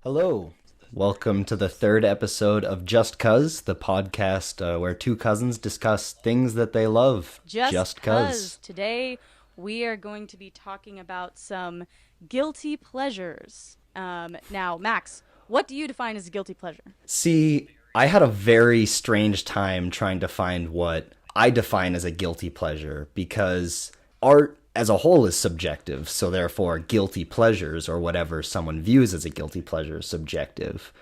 Hello. Welcome to the third episode of Just Cuz, the podcast where two cousins discuss things that they love. Just cuz. Today we are going to be talking about some guilty pleasures. Now, Max, what do you define as a guilty pleasure? See, I had a very strange time trying to find what I define as a guilty pleasure because art as a whole is subjective, so therefore guilty pleasures or whatever someone views as a guilty pleasure is subjective.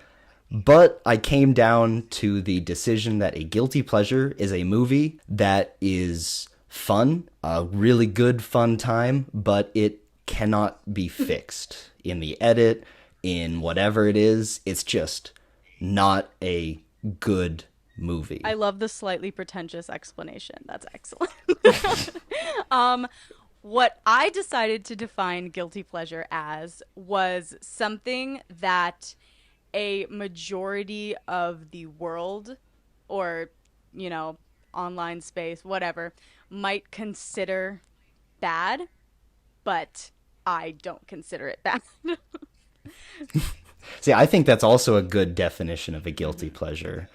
But I came down to the decision that a guilty pleasure is a movie that is fun, a really good fun time, but it cannot be fixed in the edit, in whatever it is. It's just not a good movie. I love the slightly pretentious explanation. That's excellent. um, what I decided to define guilty pleasure as was something that a majority of the world or, online space, whatever, might consider bad, but I don't consider it bad. See, I think that's also a good definition of a guilty pleasure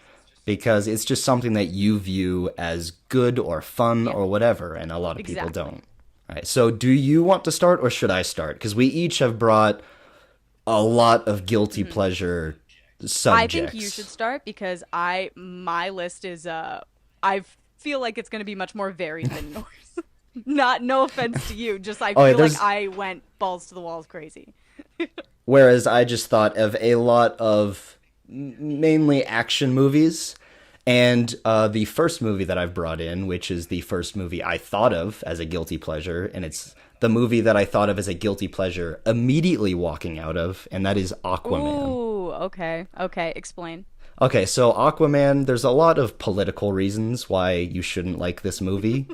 because it's just something that you view as good or fun or whatever, and a lot of people don't. All right, so do you want to start or should I start? Because we each have brought a lot of guilty pleasure subjects. I think you should start because my list is I feel like it's going to be much more varied than yours. No offense to you, just I feel like I went balls to the walls crazy. Whereas I just thought of a lot of mainly action movies. And the first movie that I've brought in, which is the first movie I thought of as a guilty pleasure, and it's the movie that I thought of as a guilty pleasure immediately walking out of, and that is Aquaman. Ooh, okay. Okay, explain. Okay, so Aquaman, there's a lot of political reasons why you shouldn't like this movie,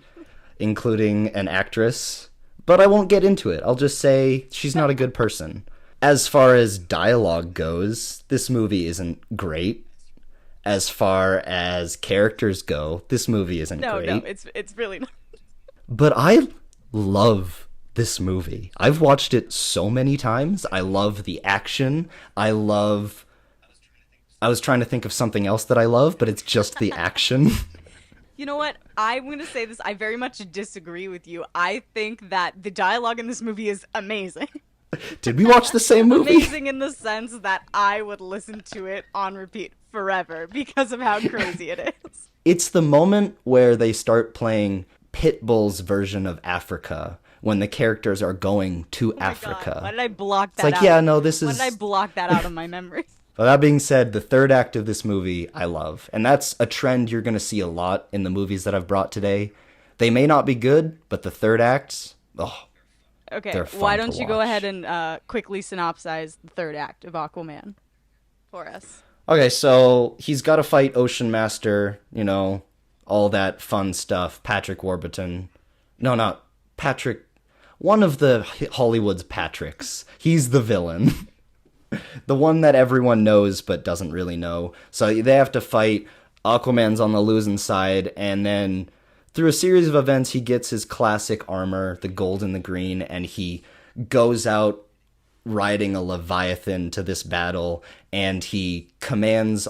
including an actress, but I won't get into it. I'll just say she's not a good person. As far as dialogue goes, this movie isn't great. As far as characters go, this movie isn't great. No, it's really not. But I love this movie. I've watched it so many times. I love the action. I was trying to think of something else that I love, but it's just the action. You know what? I'm going to say this. I very much disagree with you. I think that the dialogue in this movie is amazing. Did we watch the same movie? Amazing in the sense that I would listen to it on repeat forever because of how crazy it is. It's the moment where they start playing Pitbull's version of Africa when the characters are going to Africa. God. Why did I block that out? It's like, yeah, no, this is... Why did I block that out of my memory? Well, that being said, the third act of this movie I love. And that's a trend you're going to see a lot in the movies that I've brought today. They may not be good, but the third acts, okay, why don't you go ahead and quickly synopsize the third act of Aquaman for us? Okay, so he's got to fight Ocean Master, all that fun stuff. Patrick Warburton. No, not Patrick. One of the Hollywood's Patricks. He's the villain. The one that everyone knows but doesn't really know. So they have to fight. Aquaman's on the losing side, and then through a series of events, he gets his classic armor, the gold and the green, and he goes out riding a Leviathan to this battle, and he commands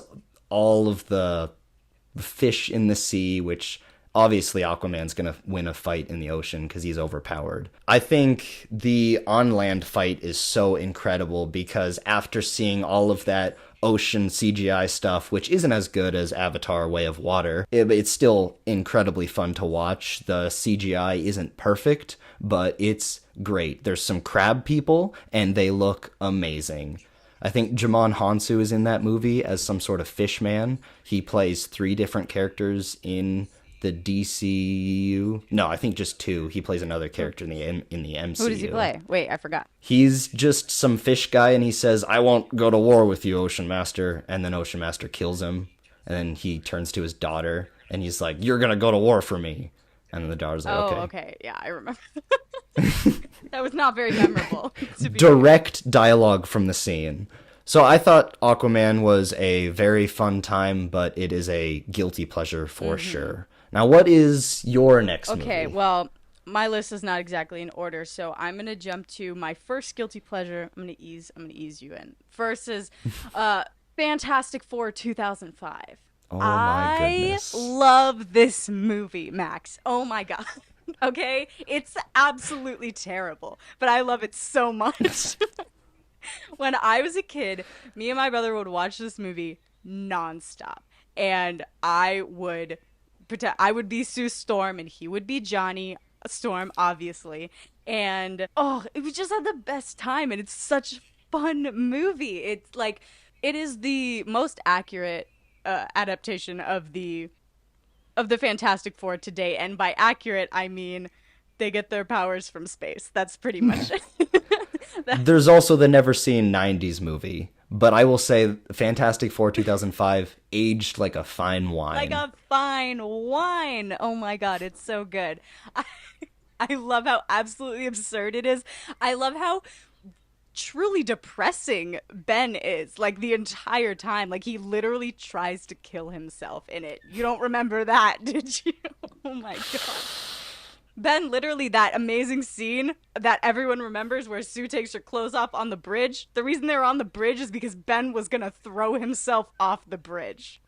all of the fish in the sea, which obviously Aquaman's going to win a fight in the ocean because he's overpowered. I think the on-land fight is so incredible because after seeing all of that ocean CGI stuff, which isn't as good as Avatar Way of Water, it's still incredibly fun to watch. The CGI isn't perfect, but it's great. There's some crab people, and they look amazing. I think Djimon Hounsou is in that movie as some sort of fish man. He plays 3 different characters in the DCU. No, I think just 2. He plays another character in the MCU. Who does he play? Wait, I forgot. He's just some fish guy, and he says, "I won't go to war with you, Ocean Master." And then Ocean Master kills him. And then he turns to his daughter, and he's like, "You're going to go to war for me." And then the daughter's like, "Okay." Oh, okay. Yeah, I remember. That was not very memorable. Direct dialogue from the scene. So I thought Aquaman was a very fun time, but it is a guilty pleasure for sure. Now, what is your next movie? Okay, well, my list is not exactly in order, so I'm gonna jump to my first guilty pleasure. I'm gonna ease you in. First is Fantastic Four 2005. Oh my I goodness. love this movie, Max. Oh my god. Okay? It's absolutely terrible, but I love it so much. When I was a kid, me and my brother would watch this movie nonstop, and I would be Sue Storm and he would be Johnny Storm, obviously. And oh, we just had the best time, and it's such a fun movie. It's like it is the most accurate adaptation of the Fantastic Four today, and by accurate I mean they get their powers from space. That's pretty much it. There's also the never seen 90s movie, but I will say Fantastic Four 2005 aged like a fine wine. Like a fine wine. Oh my god, it's so good. I love how absolutely absurd it is. I love how truly depressing Ben is, like the entire time. Like he literally tries to kill himself in it. You don't remember that, did you? Oh my god. Ben, literally that amazing scene that everyone remembers where Sue takes her clothes off on the bridge. The reason they were on the bridge is because Ben was gonna throw himself off the bridge.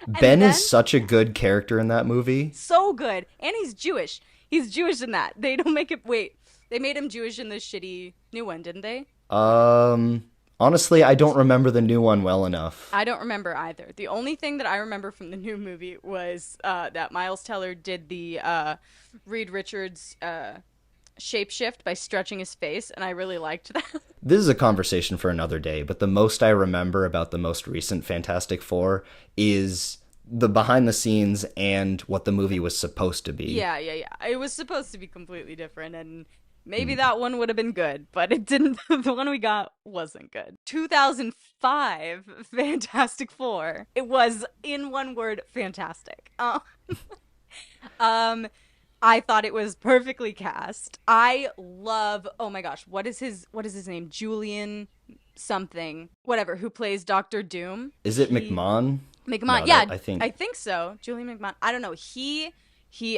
Ben is such a good character in that movie. So good. And he's Jewish. He's Jewish in that. They don't make it, wait. They made him Jewish in the shitty new one, didn't they? Honestly, I don't remember the new one well enough. I don't remember either. The only thing that I remember from the new movie was that Miles Teller did the Reed Richards shapeshift by stretching his face, and I really liked that. This is a conversation for another day, but the most I remember about the most recent Fantastic Four is the behind the scenes and what the movie was supposed to be. Yeah. It was supposed to be completely different, and maybe that one would have been good, but it didn't. The one we got wasn't good. 2005 Fantastic Four. It was, in one word, fantastic. I thought it was perfectly cast. I love, oh my gosh, what is his name? Julian something. Whatever, who plays Doctor Doom. Is it McMahon? McMahon, No, yeah. I think so. Julian McMahon. I don't know.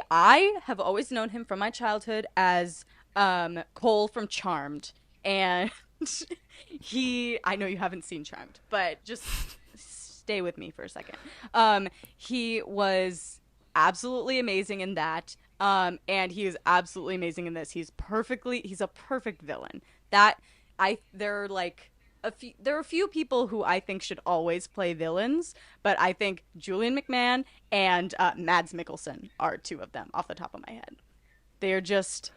I have always known him from my childhood as Cole from Charmed, and I know you haven't seen Charmed, but just stay with me for a second. He was absolutely amazing in that, and he is absolutely amazing in this. He's a perfect villain. There are a few people who I think should always play villains, but I think Julian McMahon and Mads Mikkelsen are two of them off the top of my head. They are just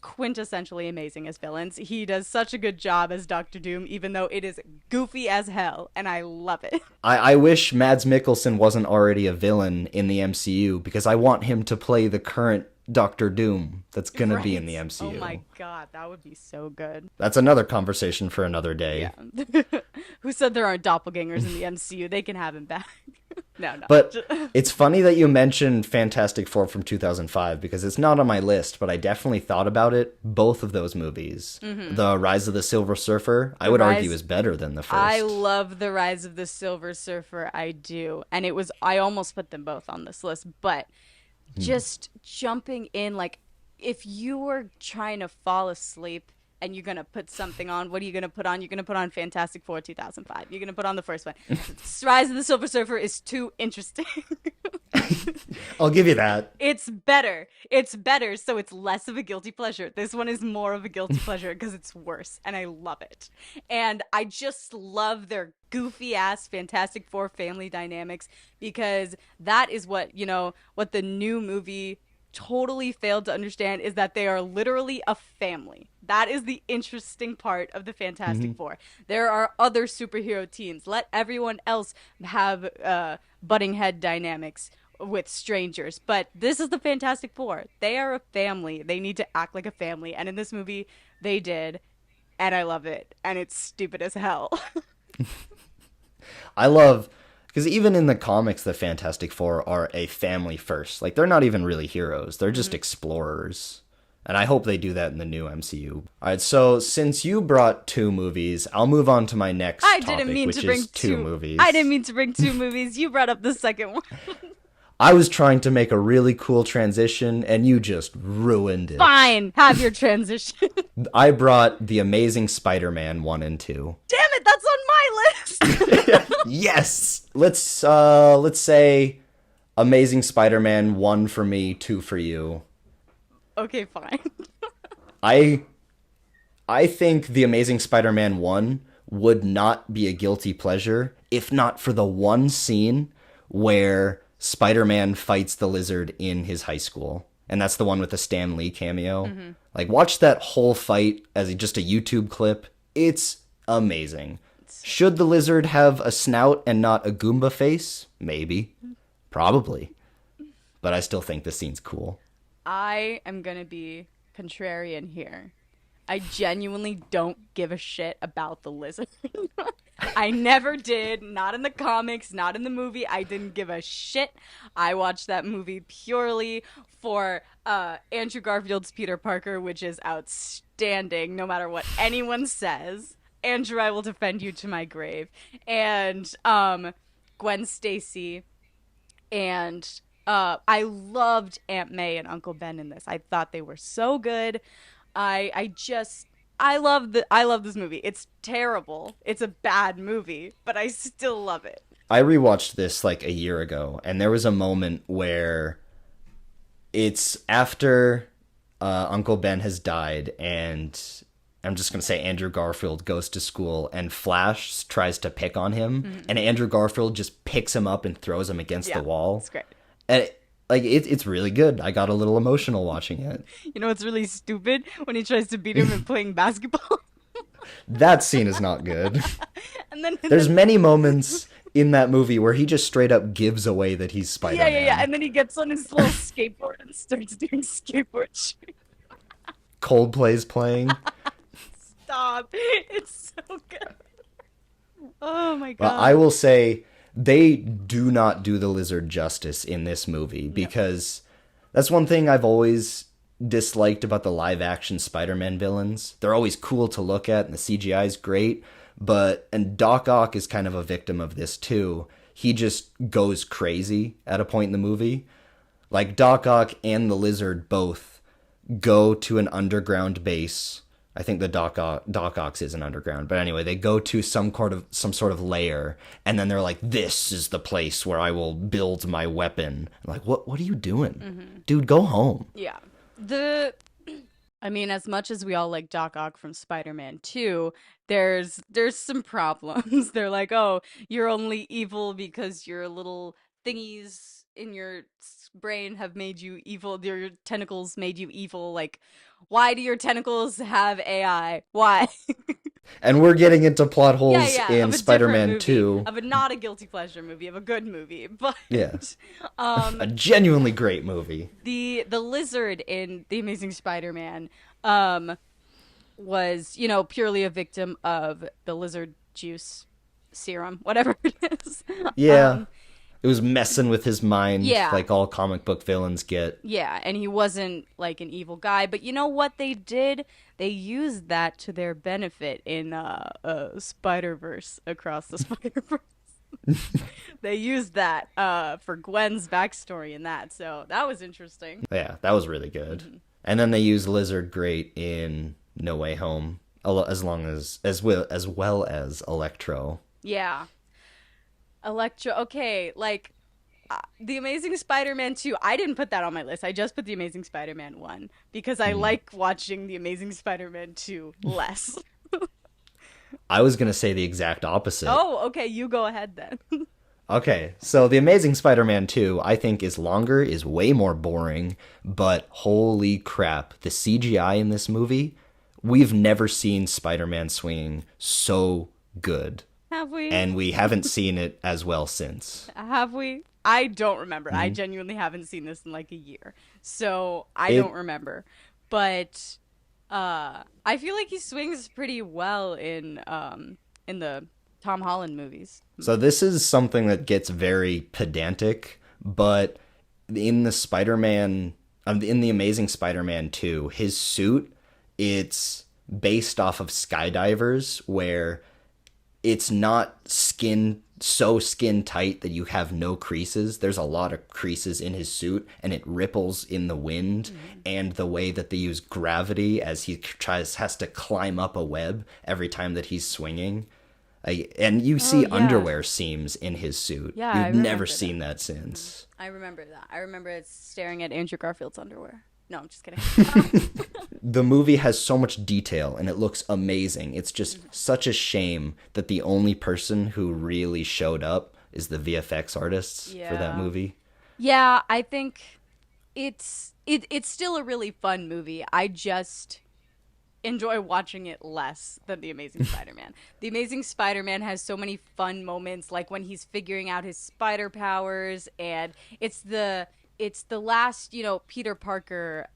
quintessentially amazing as villains. He does such a good job as Doctor Doom, even though it is goofy as hell, and I love it. I wish Mads Mikkelsen wasn't already a villain in the MCU, because I want him to play the current Doctor Doom that's gonna be in the MCU. Oh my god, that would be so good. That's another conversation for another day. Yeah. Who said there aren't doppelgangers in the MCU? They can have him back. No. But it's funny that you mentioned Fantastic Four from 2005, because it's not on my list, but I definitely thought about it. Both of those movies. Mm-hmm. The Rise of the Silver Surfer, I would argue is better than the first. I love The Rise of the Silver Surfer. I do. And I almost put them both on this list, but just jumping in, like, if you were trying to fall asleep and you're going to put something on, what are you going to put on? You're going to put on Fantastic Four 2005. You're going to put on the first one. Rise of the Silver Surfer is too interesting. I'll give you that. It's better. It's better, so it's less of a guilty pleasure. This one is more of a guilty pleasure because it's worse, and I love it. And I just love their goofy-ass Fantastic Four family dynamics, because that is what the new movie totally failed to understand, is that they are literally a family. That is the interesting part of the Fantastic Four. There are other superhero teams. Let everyone else have butting head dynamics with strangers. But this is the Fantastic Four. They are a family. They need to act like a family. And in this movie, they did. And I love it. And it's stupid as hell. I love... Because even in the comics, the Fantastic Four are a family first. Like, they're not even really heroes. They're just explorers. And I hope they do that in the new MCU. All right, so since you brought two movies, I'll move on to my next topic, which is two movies. I didn't mean to bring two movies. You brought up the second one. I was trying to make a really cool transition, and you just ruined it. Fine, have your transition. I brought The Amazing Spider-Man 1 and 2. Damn it, that's on my list. Yes! Let's say Amazing Spider-Man 1 for me, 2 for you. Okay, fine. I think The Amazing Spider-Man 1 would not be a guilty pleasure if not for the one scene where Spider-Man fights the Lizard in his high school. And that's the one with the Stan Lee cameo. Mm-hmm. Like, watch that whole fight as just a YouTube clip. It's amazing. Should the Lizard have a snout and not a Goomba face? Maybe. Probably. But I still think this scene's cool. I am going to be contrarian here. I genuinely don't give a shit about the Lizard. I never did. Not in the comics, not in the movie. I didn't give a shit. I watched that movie purely for Andrew Garfield's Peter Parker, which is outstanding, no matter what anyone says. Andrew, I will defend you to my grave. And Gwen Stacy. And I loved Aunt May and Uncle Ben in this. I thought they were so good. I love this movie. It's terrible. It's a bad movie, but I still love it. I rewatched this like a year ago, and there was a moment where it's after Uncle Ben has died, and I'm just going to say Andrew Garfield goes to school, and Flash tries to pick on him, and Andrew Garfield just picks him up and throws him against the wall. It's great. And it's really good. I got a little emotional watching it. You know what's really stupid? When he tries to beat him in playing basketball. That scene is not good. And There's many moments in that movie where he just straight up gives away that he's Spider-Man. Yeah. And then he gets on his little skateboard and starts doing skateboard shit. Coldplay's playing. Stop. It's so good. Oh my god. Well, I will say they do not do the Lizard justice in this movie, because that's one thing I've always disliked about the live-action Spider-Man villains. They're always cool to look at, and the CGI is great, and Doc Ock is kind of a victim of this too. He just goes crazy at a point in the movie. Like, Doc Ock and the Lizard both go to an underground base. I think the Doc Ock's isn't underground, but anyway, they go to some sort of lair, and then they're like, "This is the place where I will build my weapon." I'm like, what are you doing, dude? Go home. Yeah, I mean, as much as we all like Doc Ock from Spider-Man 2, there's some problems. They're like, "Oh, you're only evil because your little thingies in your brain have made you evil. Your tentacles made you evil. Like, why do your tentacles have AI? Why?" And we're getting into plot holes in of a Spider-Man movie, 2. of a not a guilty pleasure movie, of a good movie, but a genuinely great movie. The Lizard in The Amazing Spider-Man was, purely a victim of the lizard juice serum, whatever it is. Yeah. It was messing with his mind, Yeah. like all comic book villains get. Yeah, and he wasn't like an evil guy, but you know what they did? They used that to their benefit in Spider-Verse, Across the Spider-Verse. They used that for Gwen's backstory in that, so that was interesting. Yeah, that was really good. And then they used Lizard great in No Way Home, as well as Electro. Yeah. Electro, okay, like, The Amazing Spider-Man 2, I didn't put that on my list. I just put The Amazing Spider-Man 1, because I like watching The Amazing Spider-Man 2 less. I was going to say the exact opposite. Oh, okay, you go ahead then. Okay, so The Amazing Spider-Man 2, I think, is longer, is way more boring, but holy crap, the CGI in this movie, we've never seen Spider-Man swinging so good. Have we? And we haven't seen it as well since. Have we? I don't remember. I genuinely haven't seen this in like a year. So I don't remember. But I feel like he swings pretty well in the Tom Holland movies. So this is something that gets very pedantic, but in the in the Amazing Spider-Man 2, his suit, it's based off of skydivers, where it's not skin tight that you have no creases. There's a lot of creases in his suit, and it ripples in the wind, and the way that they use gravity as he has to climb up a web every time that he's swinging. And you see underwear seams in his suit. Yeah, You've never seen that since. I remember that. I remember it staring at Andrew Garfield's underwear. No, I'm just kidding. The movie has so much detail and it looks amazing. It's just such a shame that the only person who really showed up is the VFX artists for that movie. Yeah, I think it's still a really fun movie. I just enjoy watching it less than The Amazing Spider-Man. The Amazing Spider-Man has so many fun moments, like when he's figuring out his spider powers, and it's the last, Peter Parker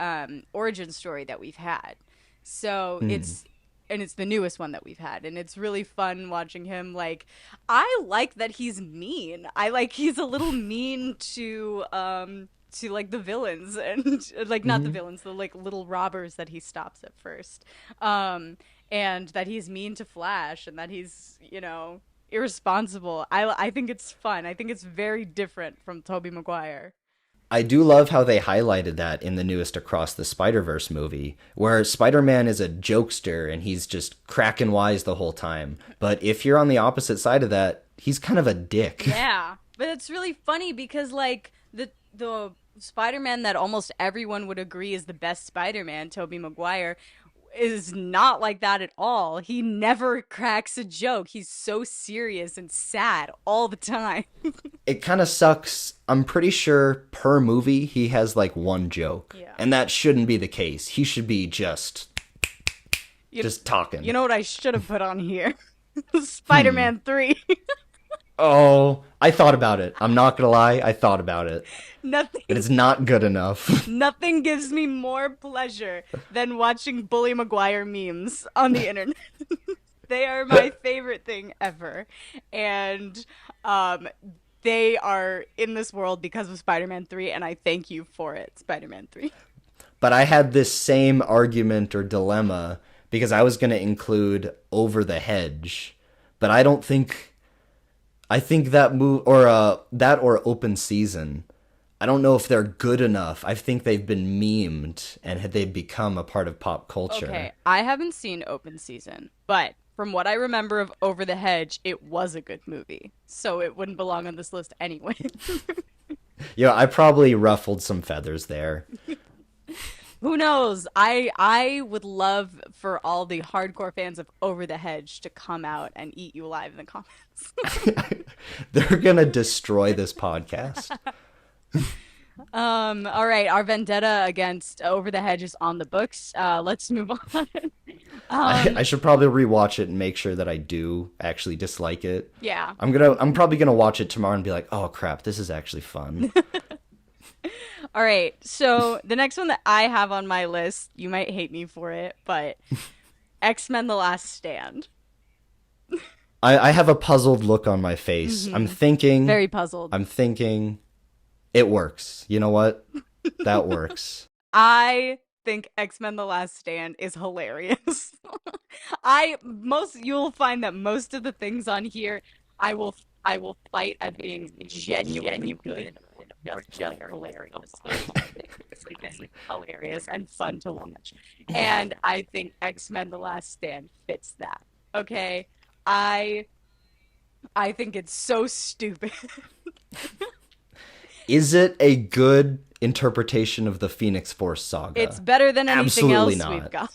origin story that we've had. So it's the newest one that we've had, and it's really fun watching him. Like, I like that he's mean. He's a little mean to like the villains, and like not the villains, the like little robbers that he stops at first, and that he's mean to Flash, and that he's irresponsible. I think it's fun. I think it's very different from Tobey Maguire. I do love how they highlighted that in the newest Across the Spider-Verse movie, where Spider-Man is a jokester and he's just cracking wise the whole time. But if you're on the opposite side of that, he's kind of a dick. Yeah, but it's really funny because like the Spider-Man that almost everyone would agree is the best Spider-Man, Tobey Maguire, is not like that at all. He never cracks a joke. He's so serious and sad all the time. It kind of sucks. I'm pretty sure per movie he has like one joke. Yeah. And that shouldn't be the case. He should be just talking. You know what I should have put on here? Spider-Man 3. Oh, I thought about it. I'm not gonna lie, I thought about it. Nothing. But it's not good enough. Nothing gives me more pleasure than watching Bully Maguire memes on the internet. They are my favorite thing ever. And they are in this world because of Spider-Man 3, and I thank you for it, Spider-Man 3. But I had this same argument or dilemma because I was going to include Over the Hedge, but I think that or Open Season, I don't know if they're good enough. I think they've been memed and they've become a part of pop culture. Okay, I haven't seen Open Season, but from what I remember of Over the Hedge, it was a good movie. So it wouldn't belong on this list anyway. Yeah, I probably ruffled some feathers there. Who knows? I would love for all the hardcore fans of Over the Hedge to come out and eat you alive in the comments. They're gonna destroy this podcast. All right, our vendetta against Over the Hedge is on the books. Let's move on. I should probably rewatch it and make sure that I do actually dislike it. Yeah. I'm probably gonna watch it tomorrow and be like, oh crap, this is actually fun. All right, so the next one that I have on my list, you might hate me for it, but X-Men: The Last Stand. I have a puzzled look on my face. Mm-hmm. I'm thinking... Very puzzled. I'm thinking... It works. You know what? That works. I think X-Men: The Last Stand is hilarious. You'll find that most of the things on here, I will fight at being genuinely good. Hilarious and fun to watch. And I think X-Men: The Last Stand fits that. Okay? I think it's so stupid. Is it a good interpretation of the Phoenix Force saga? It's better than anything Absolutely else not. we've got.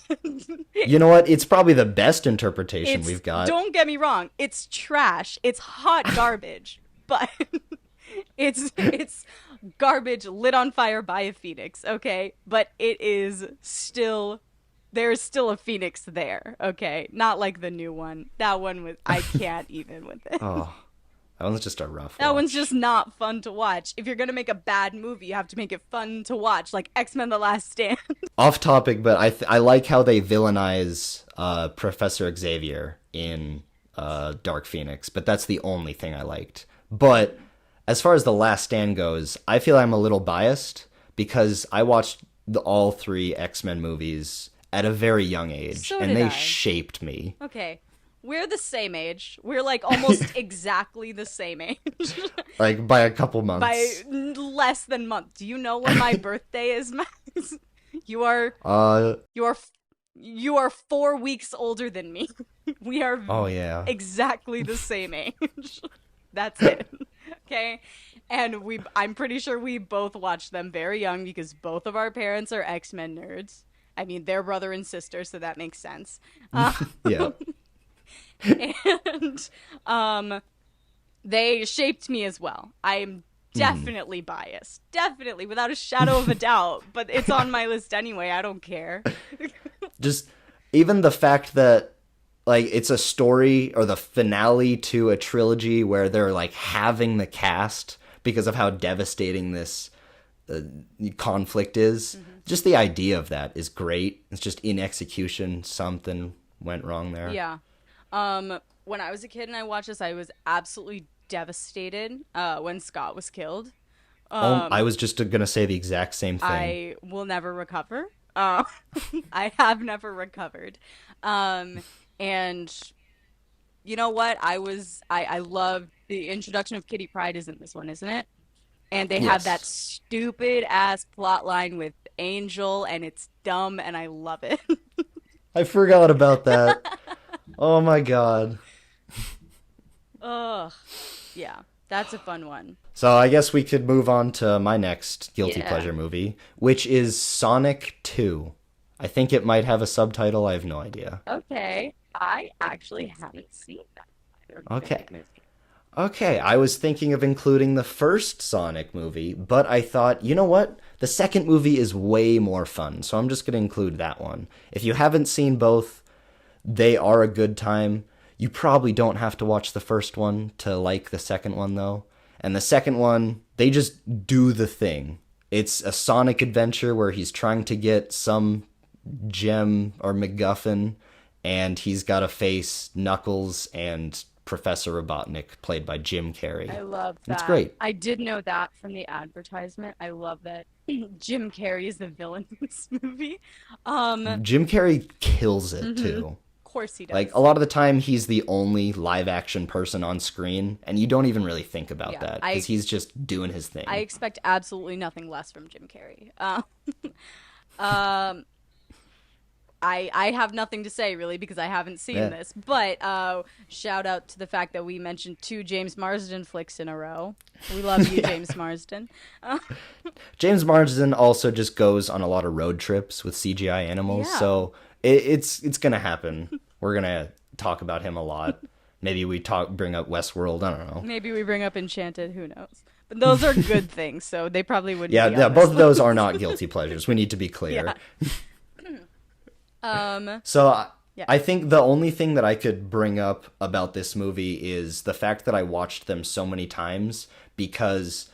You know what? It's probably the best interpretation we've got. Don't get me wrong. It's trash. It's hot garbage. But it's garbage lit on fire by a phoenix, okay? But it is still... There's still a phoenix there, okay? Not like the new one. That one was... I can't even with it. Oh, that one's just a rough That watch. one's just not fun to watch. If you're gonna make a bad movie, you have to make it fun to watch, like X-Men: The Last Stand. Off topic, but I like how they villainize Professor Xavier in Dark Phoenix, but that's the only thing I liked. But as far as The Last Stand goes, I feel I'm a little biased because I watched all 3 X-Men movies at a very young age, So and did they I. shaped me. Okay. We're the same age. We're like almost exactly the same age. Like by a couple By months. less than month. Do you know when my birthday is, Max? You are Uh, you are you are 4 weeks older than me. We are oh yeah. exactly the same age. That's it. Okay? And I'm pretty sure we both watched them very young because both of our parents are X-Men nerds. I mean, they're brother and sister, so that makes sense. Yeah. And they shaped me as well. I'm definitely biased. Definitely, without a shadow of a doubt. But it's on my list anyway. I don't care. Just even the fact that like it's a story or the finale to a trilogy where they're like having the cast because of how devastating this conflict is. Just the idea of that is great. It's just in execution, something went wrong there. Yeah. When I was a kid and I watched this, I was absolutely devastated when Scott was killed. I was just gonna say the exact same thing. I will never recover. I have never recovered. And you know what? I loved the introduction of Kitty Pryde is in this one, isn't it? And they have that Yes. stupid ass plot line with Angel, and it's dumb, and I love it. I forgot about that. Oh my god. Ugh. Yeah, that's a fun one. So I guess we could move on to my next guilty Yeah. pleasure movie, which is Sonic 2. I think it might have a subtitle, I have no idea. Okay, I actually haven't seen that. Okay. Okay, I was thinking of including the first Sonic movie, but I thought, you know what? The second movie is way more fun, so I'm just going to include that one. If you haven't seen both, they are a good time. You probably don't have to watch the first one to like the second one, though. And the second one, they just do the thing. It's a Sonic adventure where he's trying to get some gem or MacGuffin, and he's got to face Knuckles and Professor Robotnik, played by Jim Carrey. I love that. It's great. I did know that from the advertisement. I love that Jim Carrey is the villain in this movie. Jim Carrey kills it, too. Of course he does. Like, a lot of the time, he's the only live-action person on screen, and you don't even really think about that, because he's just doing his thing. I expect absolutely nothing less from Jim Carrey. Um, I have nothing to say really because I haven't seen this, but shout out to the fact that we mentioned 2 James Marsden flicks in a row. We love you, James Marsden. James Marsden also just goes on a lot of road trips with CGI animals, so it's gonna happen. We're gonna talk about him a lot. Maybe we bring up Westworld. I don't know. Maybe we bring up Enchanted. Who knows? But those are good things, so they probably wouldn't. Yeah, be yeah. on Both this of those are not guilty pleasures. We need to be clear. So I think the only thing that I could bring up about this movie is the fact that I watched them so many times because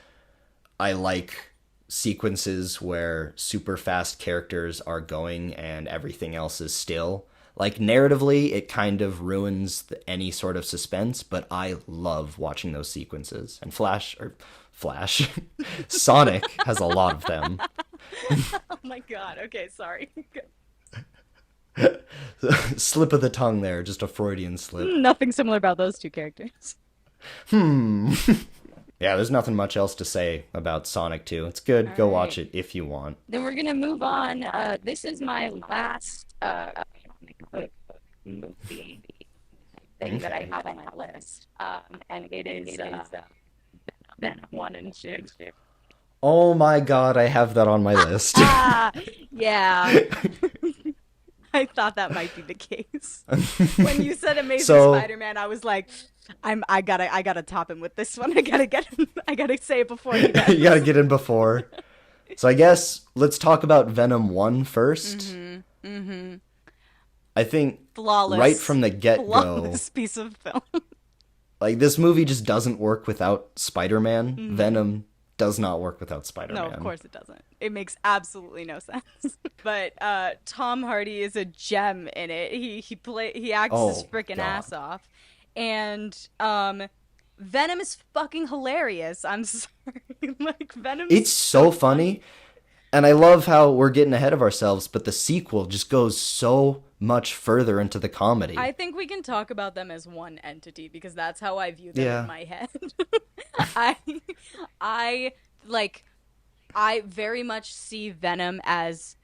I like sequences where super fast characters are going and everything else is still. Like, narratively, it kind of ruins any sort of suspense, but I love watching those sequences. And Flash, Sonic has a lot of them. Oh my god. Okay, sorry. Slip of the tongue there, just a Freudian slip. Nothing similar about those 2 characters. Yeah, there's nothing much else to say about Sonic 2. It's good. Go watch it if you want. Then we're gonna move on. This is my last movie thing that I have on my list, and it is Venom 1 and 2. Oh my god, I have that on my list. Yeah. I thought that might be the case. When you said Amazing Spider-Man, I was like, I gotta top him with this one. I gotta say it before he does. You gotta get in before. So I guess let's talk about Venom 1 first. I think Flawless. right from the get-go, Flawless piece of film. like, this movie just doesn't work without Spider-Man. Venom does not work without Spider-Man. No, of course it doesn't. It makes absolutely no sense. But Tom Hardy is a gem in it. He acts his freaking ass off. And Venom is fucking hilarious. I'm sorry. Like, Venom. It's so funny. And I love how we're getting ahead of ourselves, but the sequel just goes so Yeah. much further into the comedy. I think we can talk about them as one entity because that's how I view them Yeah. in my head. I I like I very much see Venom as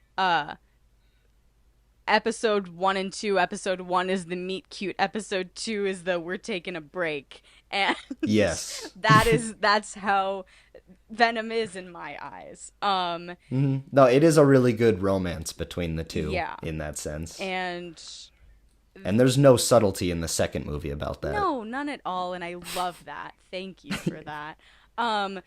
episode 1 and 2. Episode 1 is the meet cute. Episode 2 is the we're taking a break. And Yes. that's how Venom is in my eyes. No, it is a really good romance between the two Yeah. in that sense. And And there's no subtlety in the second movie about that. no, none at all, and I love that. Thank you for that. I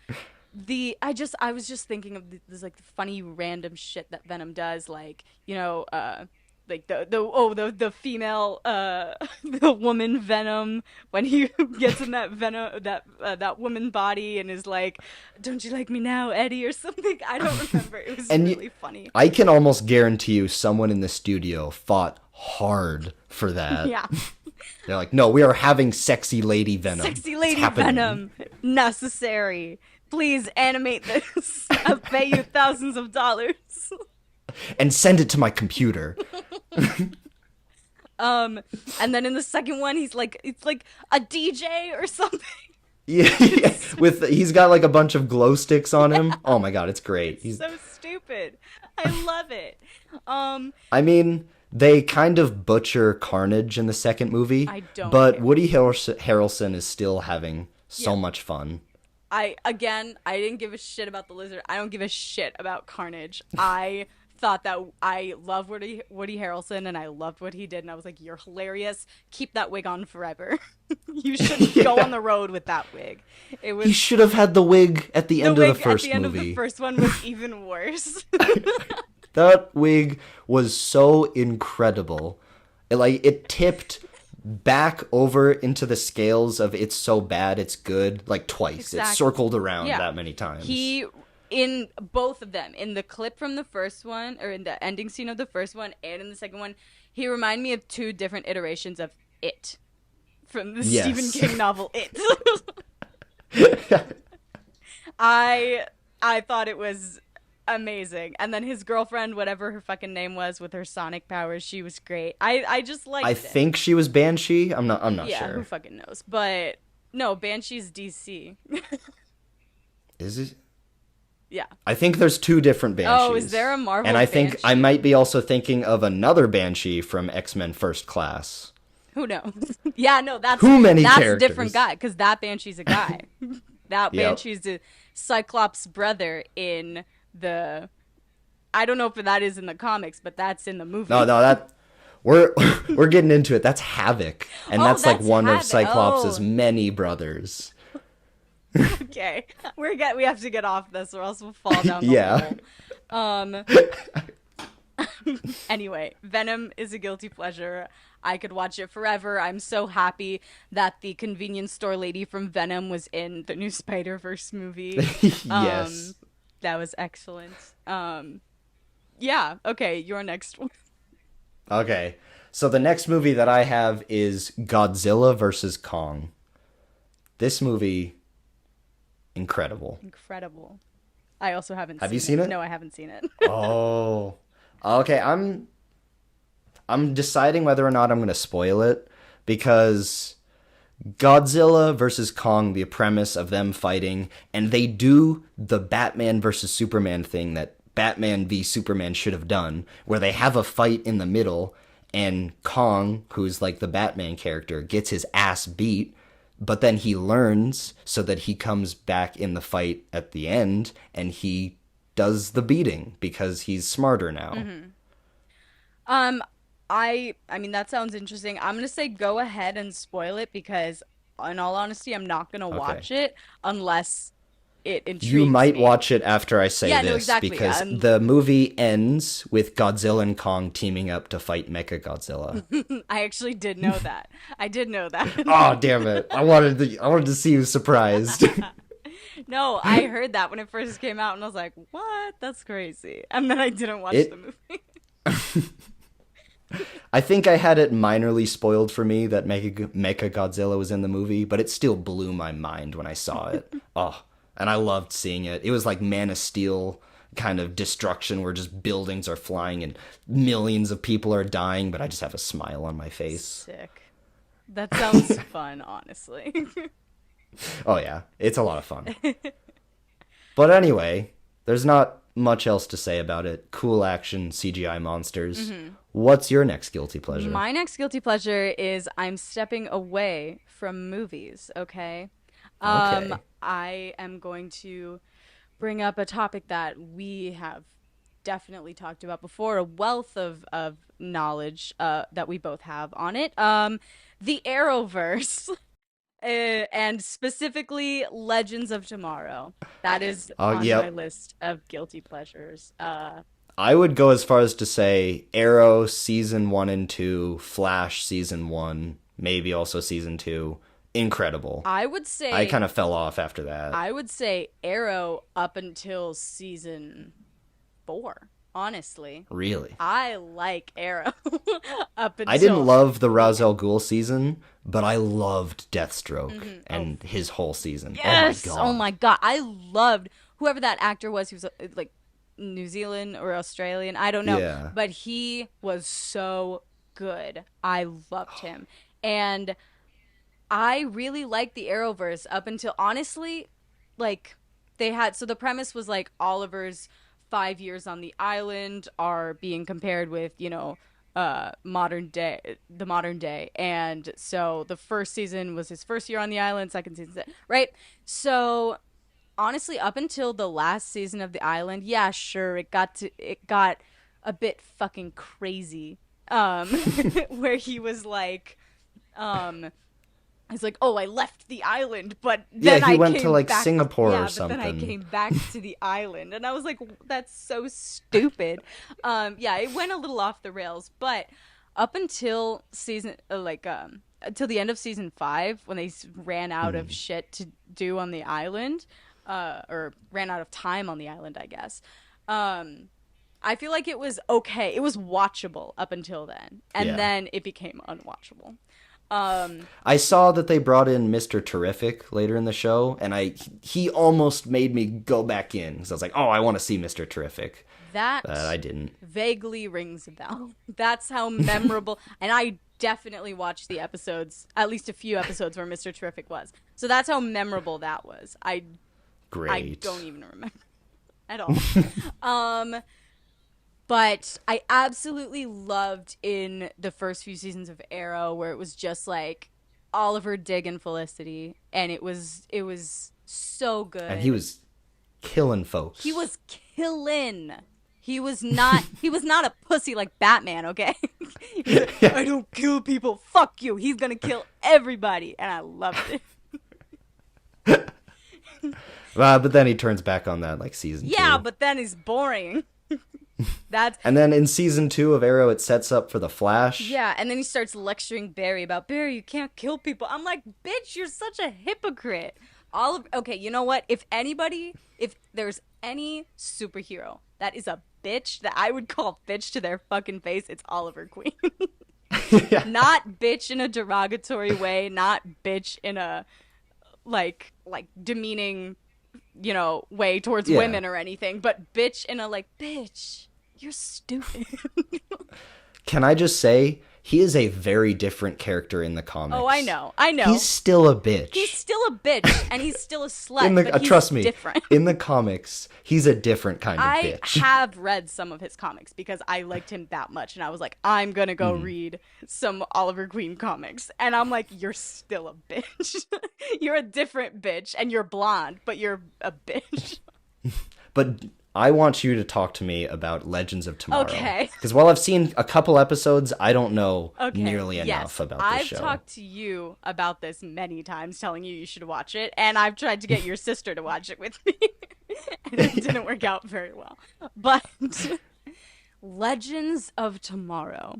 was just thinking of this like funny random shit that Venom does, like like the female the woman Venom when he gets in that Venom that woman body and is like, "Don't you like me now, Eddie?" or something. I don't remember. It was really funny. I can almost guarantee you someone in the studio fought hard for that. Yeah. They're like, no, we are having sexy lady Venom. Sexy It's lady happening." Venom necessary. Please animate this. I'll pay you thousands of dollars. And send it to my computer. And then in the second one, it's like a DJ or something. Yeah, he's got like a bunch of glow sticks on him. Oh my god, it's great. He's So stupid. I love it. I mean, they kind of butcher Carnage in the second movie. I don't But care. Woody Harrelson is still having so much fun. I didn't give a shit about the lizard. I don't give a shit about Carnage. I thought that I love Woody Harrelson and I loved what he did, and I was like, "You're hilarious. Keep that wig on forever. You should go on the road with that wig." It was He should have had the wig at the end wig of the first at the end movie. of the first one was even worse. That wig was so incredible. It tipped back over into the scales of it's so bad it's good like twice. It Exactly. circled around Yeah. that many times. He, in both of them, in the clip from the first one, or in the ending scene of the first one, and in the second one, he reminded me of two different iterations of It from the Yes. Stephen King novel It. I thought it was amazing, and then his girlfriend, whatever her fucking name was, with her sonic powers, she was great. I just liked I it. think she was Banshee. I'm not Yeah, sure. who fucking knows? But no, Banshee's DC. Is it? Yeah. I think there's two different Banshees. Oh, is there a Marvel And I think I Banshee? might be also thinking of another Banshee from X-Men First Class. Who knows? Yeah, no, that's Too many that's a characters. different guy because that Banshee's a guy. That Yep. Banshee's a Cyclops' brother in the. I don't know if that is in the comics, but that's in the movie. No, that we're getting into it. That's Havoc, and Oh, that's like that's one of Havoc. Cyclops' Oh. many brothers. Okay, we have to get off this, or else we'll fall down the Yeah. hole. Anyway, Venom is a guilty pleasure. I could watch it forever. I'm so happy that the convenience store lady from Venom was in the new Spider-Verse movie. Yes. That was excellent. Yeah, okay, your next one. Okay. So the next movie that I have is Godzilla versus Kong. This movie, incredible. Incredible. I also haven't Have seen you seen it? No, I haven't seen it. Oh. Okay, I'm deciding whether or not I'm going to spoil it because Godzilla versus Kong, the premise of them fighting, and they do the Batman versus Superman thing that Batman v Superman should have done, where they have a fight in the middle and Kong, who's like the Batman character, gets his ass beat, but then he learns so that he comes back in the fight at the end and he does the beating because he's smarter now. I mean that sounds interesting. I'm gonna say go ahead and spoil it because, in all honesty, I'm not gonna watch it unless it intrigues You might me. watch it after I say Yeah, this no, exactly. because the movie ends with Godzilla and Kong teaming up to fight Mechagodzilla. I actually did know that. I did know that. Oh damn it! I wanted to see you surprised. No, I heard that when it first came out, and I was like, "What? That's crazy!" And then I didn't watch It- the movie. I think I had it minorly spoiled for me that Mechagodzilla was in the movie, but it still blew my mind when I saw it. Oh, and I loved seeing it. It was like Man of Steel kind of destruction where just buildings are flying and millions of people are dying, but I just have a smile on my face. Sick. That sounds fun, honestly. Oh yeah, it's a lot of fun. But anyway, there's not much else to say about it. Cool action, CGI monsters. What's your next guilty pleasure? My next guilty pleasure is I'm stepping away from movies, okay? Okay. I am going to bring up a topic that we have definitely talked about before, a wealth of knowledge that we both have on it. The Arrowverse. And specifically Legends of Tomorrow. That is on my list of guilty pleasures. I would go as far as to say Arrow season 1 and 2, Flash season 1, maybe also season 2. Incredible. I would say I kind of fell off after that. I would say Arrow up until season 4. Honestly. Really? I like Arrow up until... I didn't love the Ra's al Ghul season, but I loved Deathstroke and his whole season. Yes! Oh my God. I loved whoever that actor was. He was like New Zealand or Australian. I don't know. Yeah. But he was so good. I loved him. And I really liked the Arrowverse up until, honestly, like, they had... So the premise was like Oliver's 5 years on the island are being compared with, you know, the modern day. And so the first season was his first year on the island, second season, right? So honestly, up until the last season of the island, yeah, sure, it got a bit fucking crazy. Where he was like, he's like, oh, I left the island, but then he went came to like back Singapore or but something. then I came back to the island, and I was like, that's so stupid. It went a little off the rails, but up until season until the end of season 5, when they ran out of shit to do on the island, or ran out of time on the island, I guess. I feel like it was okay. It was watchable up until then, and then it became unwatchable. I saw that they brought in Mr. Terrific later in the show, and he almost made me go back in because I was like, oh, I want to see Mr. Terrific. But I didn't. Vaguely rings a bell. That's how memorable. And I definitely watched the episodes, at least a few episodes where Mr. Terrific was. So that's how memorable that was. Great. I don't even remember at all. But I absolutely loved in the first few seasons of Arrow where it was just like Oliver digging Felicity, and it was so good. And he was killing folks. He was killing. He was not a pussy like Batman, okay? Like, I don't kill people. Fuck you. He's gonna kill everybody, and I loved it. But then he turns back on that like season 2. Yeah, but then he's boring. And then in season 2 of Arrow, it sets up for the Flash. Yeah, and then he starts lecturing Barry about, Barry, you can't kill people. I'm like, bitch, you're such a hypocrite. Okay, you know what? If there's any superhero that is a bitch that I would call bitch to their fucking face, it's Oliver Queen. Yeah. Not bitch in a derogatory way, not bitch in a like demeaning, you know, way towards women or anything, but bitch in a like, bitch, you're stupid. Can I just say, he is a very different character in the comics. Oh, I know. He's still a bitch. He's still a bitch, and he's still a slut, but he's trust me, different. In the comics, he's a different kind of bitch. I have read some of his comics because I liked him that much, and I was like, I'm gonna go read some Oliver Queen comics. And I'm like, you're still a bitch. You're a different bitch, and you're blonde, but you're a bitch. But I want you to talk to me about Legends of Tomorrow. Okay. Because while I've seen a couple episodes, I don't know nearly enough about this show. I've talked to you about this many times, telling you should watch it, and I've tried to get your sister to watch it with me, and it didn't work out very well. But Legends of Tomorrow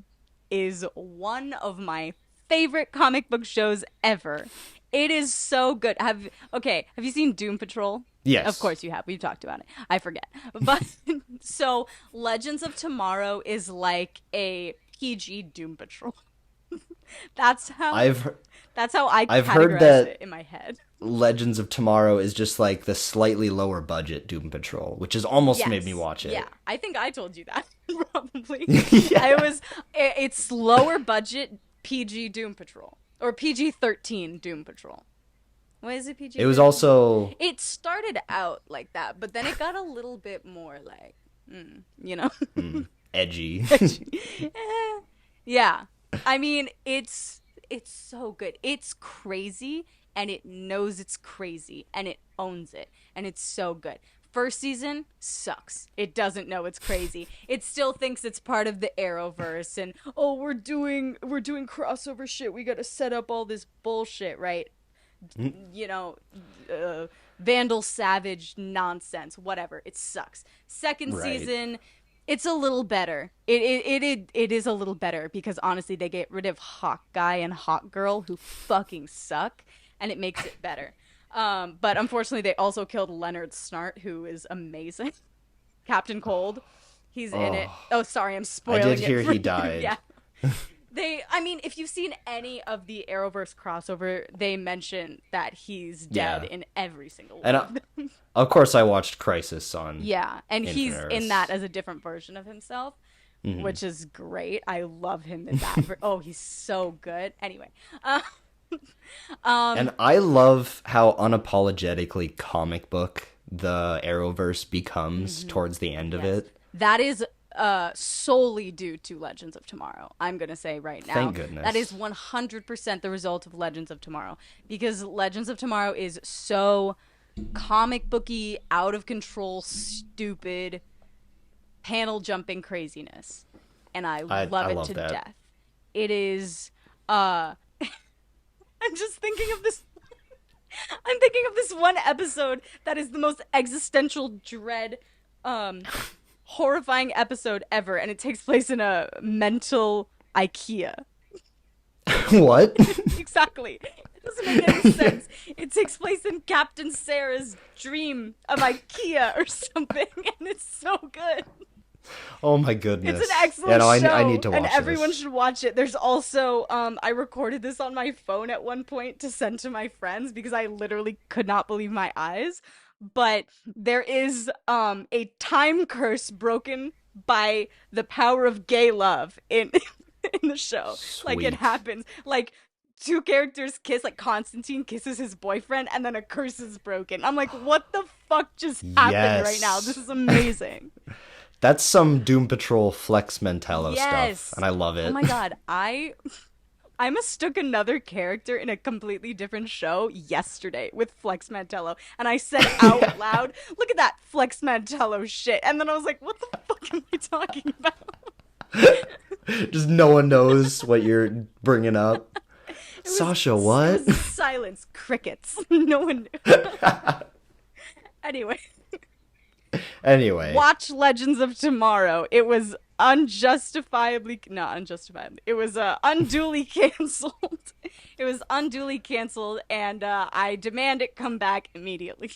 is one of my favorite comic book shows ever. It is so good. Have you seen Doom Patrol? Yes. Of course you have. We've talked about it. I forget. But so Legends of Tomorrow is like a PG Doom Patrol. That's how I've I heard categorized that it in my head. Legends of Tomorrow is just like the slightly lower budget Doom Patrol, which has almost Yes. made me watch it. Yeah, I think I told you that probably. Yeah. It's lower budget PG Doom Patrol or PG-13 Doom Patrol. Why is it PG? It was also It started out like that, but then it got a little bit more like, you know. edgy. Yeah. I mean, it's so good. It's crazy and it knows it's crazy and it owns it and it's so good. First season sucks. It doesn't know it's crazy. It still thinks it's part of the Arrowverse and we're doing crossover shit. We got to set up all this bullshit, right? You know, Vandal Savage nonsense, whatever. It sucks. Second season, it's a little better. It is a little better because honestly, they get rid of Hawk Guy and Hawk Girl who fucking suck, and it makes it better. But unfortunately, they also killed Leonard Snart, who is amazing. Captain Cold, he's in it. Oh, sorry, I'm spoiling it. I did hear he died. Yeah. I mean, if you've seen any of the Arrowverse crossover, they mention that he's dead in every single one. And of course, I watched Crisis on. Yeah, and he's Infinite in Earths. that as a different version of himself, which is great. I love him in that. He's so good. Anyway, And I love how unapologetically comic book the Arrowverse becomes towards the end of it. that is solely due to Legends of Tomorrow. I'm going to say right now. Thank goodness. That is 100% the result of Legends of Tomorrow. Because Legends of Tomorrow is so comic booky, out of control, stupid, panel jumping craziness. And I love it to that. death. It is, I'm just thinking of this. I'm thinking of this one episode that is the most existential dread, horrifying episode ever, and it takes place in a mental IKEA. What? Exactly. It doesn't make any sense. It takes place in Captain Sarah's dream of IKEA or something, and it's so good. Oh my goodness. It's an excellent show. I need to watch and everyone this. should watch it. There's also, I recorded this on my phone at one point to send to my friends because I literally could not believe my eyes. But there is a time curse broken by the power of gay love in in the show. Like, it Sweet. happens. Like, two characters kiss, like Constantine kisses his boyfriend, and then a curse is broken. I'm like, what the fuck just happened right now? This is amazing. That's some Doom Patrol Flex Mentallo Yes. stuff, and I love it. Oh my god, I mistook another character in a completely different show yesterday with Flex Mantello, and I said out loud, "Look at that Flex Mantello shit," and then I was like, "What the fuck am I talking about?" Just no one knows what you're bringing up. Sasha, what? It was silence, crickets. No one knew. Anyway. Anyway. Watch Legends of Tomorrow. It was unjustifiably it was unduly canceled. It was unduly canceled, and I demand it come back immediately.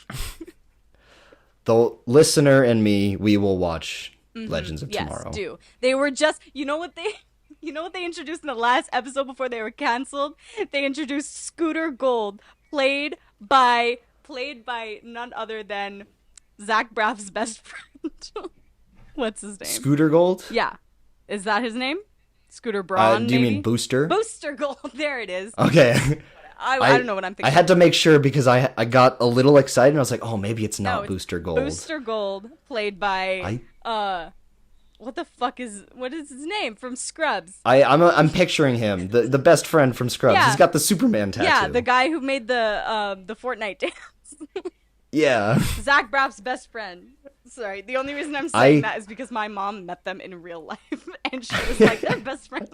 The listener and me, we will watch Legends of Yes, Tomorrow. do. They were just, you know what they introduced in the last episode before they were canceled? They introduced Scooter Gold, played by none other than Zach Braff's best friend. What's his name? Scooter Gold? Yeah. Is that his name? Scooter Braun, Do you maybe? mean Booster? Booster Gold. There it is. Okay. I don't know what I'm thinking. I had to make sure because I got a little excited and I was like, oh, maybe it's not it's Booster Gold. Booster Gold, played by what is his name from Scrubs? I'm picturing him, the best friend from Scrubs. Yeah. He's got the Superman tattoo. Yeah, the guy who made the Fortnite dance. Yeah. Zach Braff's best friend. Sorry, the only reason I'm saying that is because my mom met them in real life, and she was like, they're best friends.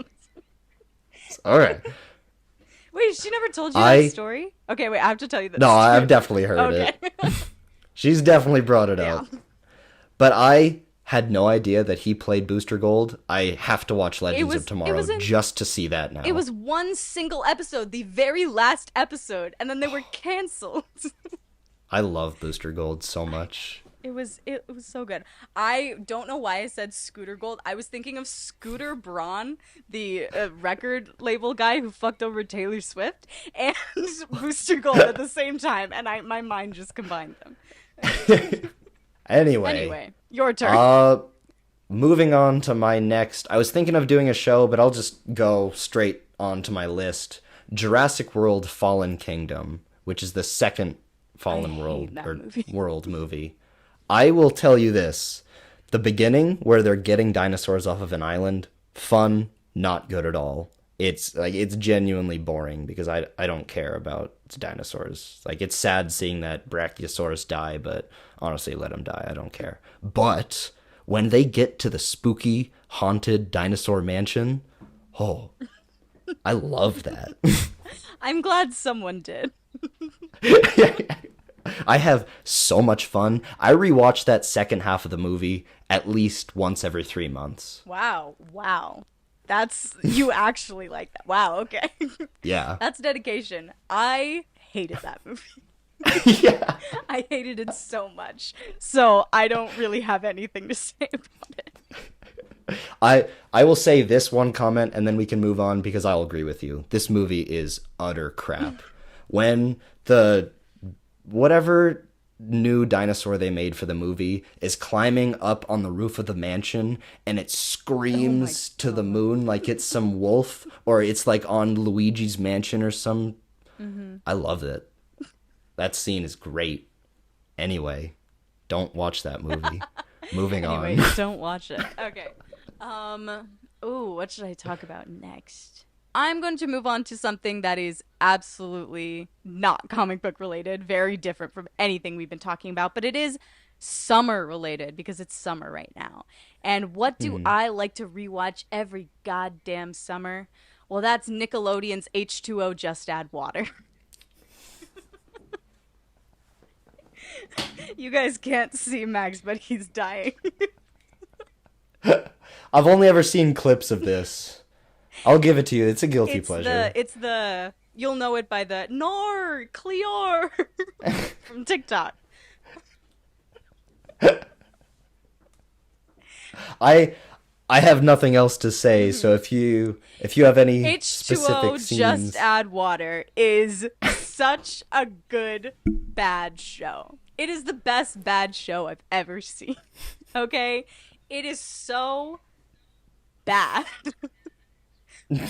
All right. Wait, she never told you that story? Okay, wait, I have to tell you this. No, I've definitely heard it. She's definitely brought it up. But I had no idea that he played Booster Gold. I have to watch Legends of Tomorrow just to see that now. It was one single episode, the very last episode, and then they were canceled. I love Booster Gold so much. it was so good. I don't know why I said Scooter Gold. I was thinking of Scooter Braun, the record label guy who fucked over Taylor Swift, and Booster Gold at the same time, and my mind just combined them. Anyway, Anyway, your turn. moving on to my next. I was thinking of doing a show, but I'll just go straight on to my list. Jurassic World Fallen Kingdom, which is the second Fallen World movie. I will tell you this. The beginning, where they're getting dinosaurs off of an island, fun, not good at all. It's genuinely boring because I don't care about dinosaurs. Like, it's sad seeing that Brachiosaurus die, but honestly, let him die. I don't care. But when they get to the spooky, haunted dinosaur mansion, oh, I love that. I'm glad someone did. I have so much fun. I rewatch that second half of the movie at least once every 3 months. Wow. That's, you actually like that. Wow, okay. Yeah. That's dedication. I hated that movie. Yeah. I hated it so much. So I don't really have anything to say about it. I will say this one comment and then we can move on because I'll agree with you. This movie is utter crap. When the whatever new dinosaur they made for the movie is climbing up on the roof of the mansion and it screams to the moon like it's some wolf or it's like on Luigi's mansion or some. I love it. That scene is great. Anyway, don't watch that movie. Moving Anyway, on. don't watch it. Okay. Ooh, what should I talk about next? I'm going to move on to something that is absolutely not comic book related, very different from anything we've been talking about, but it is summer related because it's summer right now. And what do I like to rewatch every goddamn summer? Well, that's Nickelodeon's H2O Just Add Water. You guys can't see Max, but he's dying. I've only ever seen clips of this. I'll give it to you. It's a guilty pleasure. You'll know it by the Nor Cleor from TikTok. I have nothing else to say, so if you have any H2O specific scenes, Just Add Water is such a good bad show. It is the best bad show I've ever seen. Okay? It is so bad.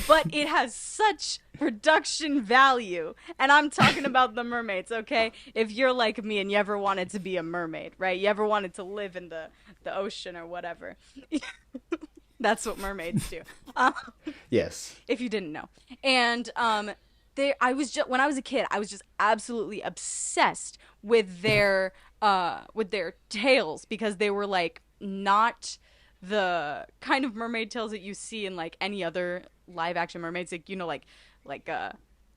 But it has such production value. And I'm talking about the mermaids, okay? If you're like me and you ever wanted to be a mermaid, right? You ever wanted to live in the ocean or whatever. That's what mermaids do. yes. If you didn't know. And when I was a kid, I was just absolutely obsessed with their tails because they were like not the kind of mermaid tails that you see in like any other live action mermaids, like, you know, like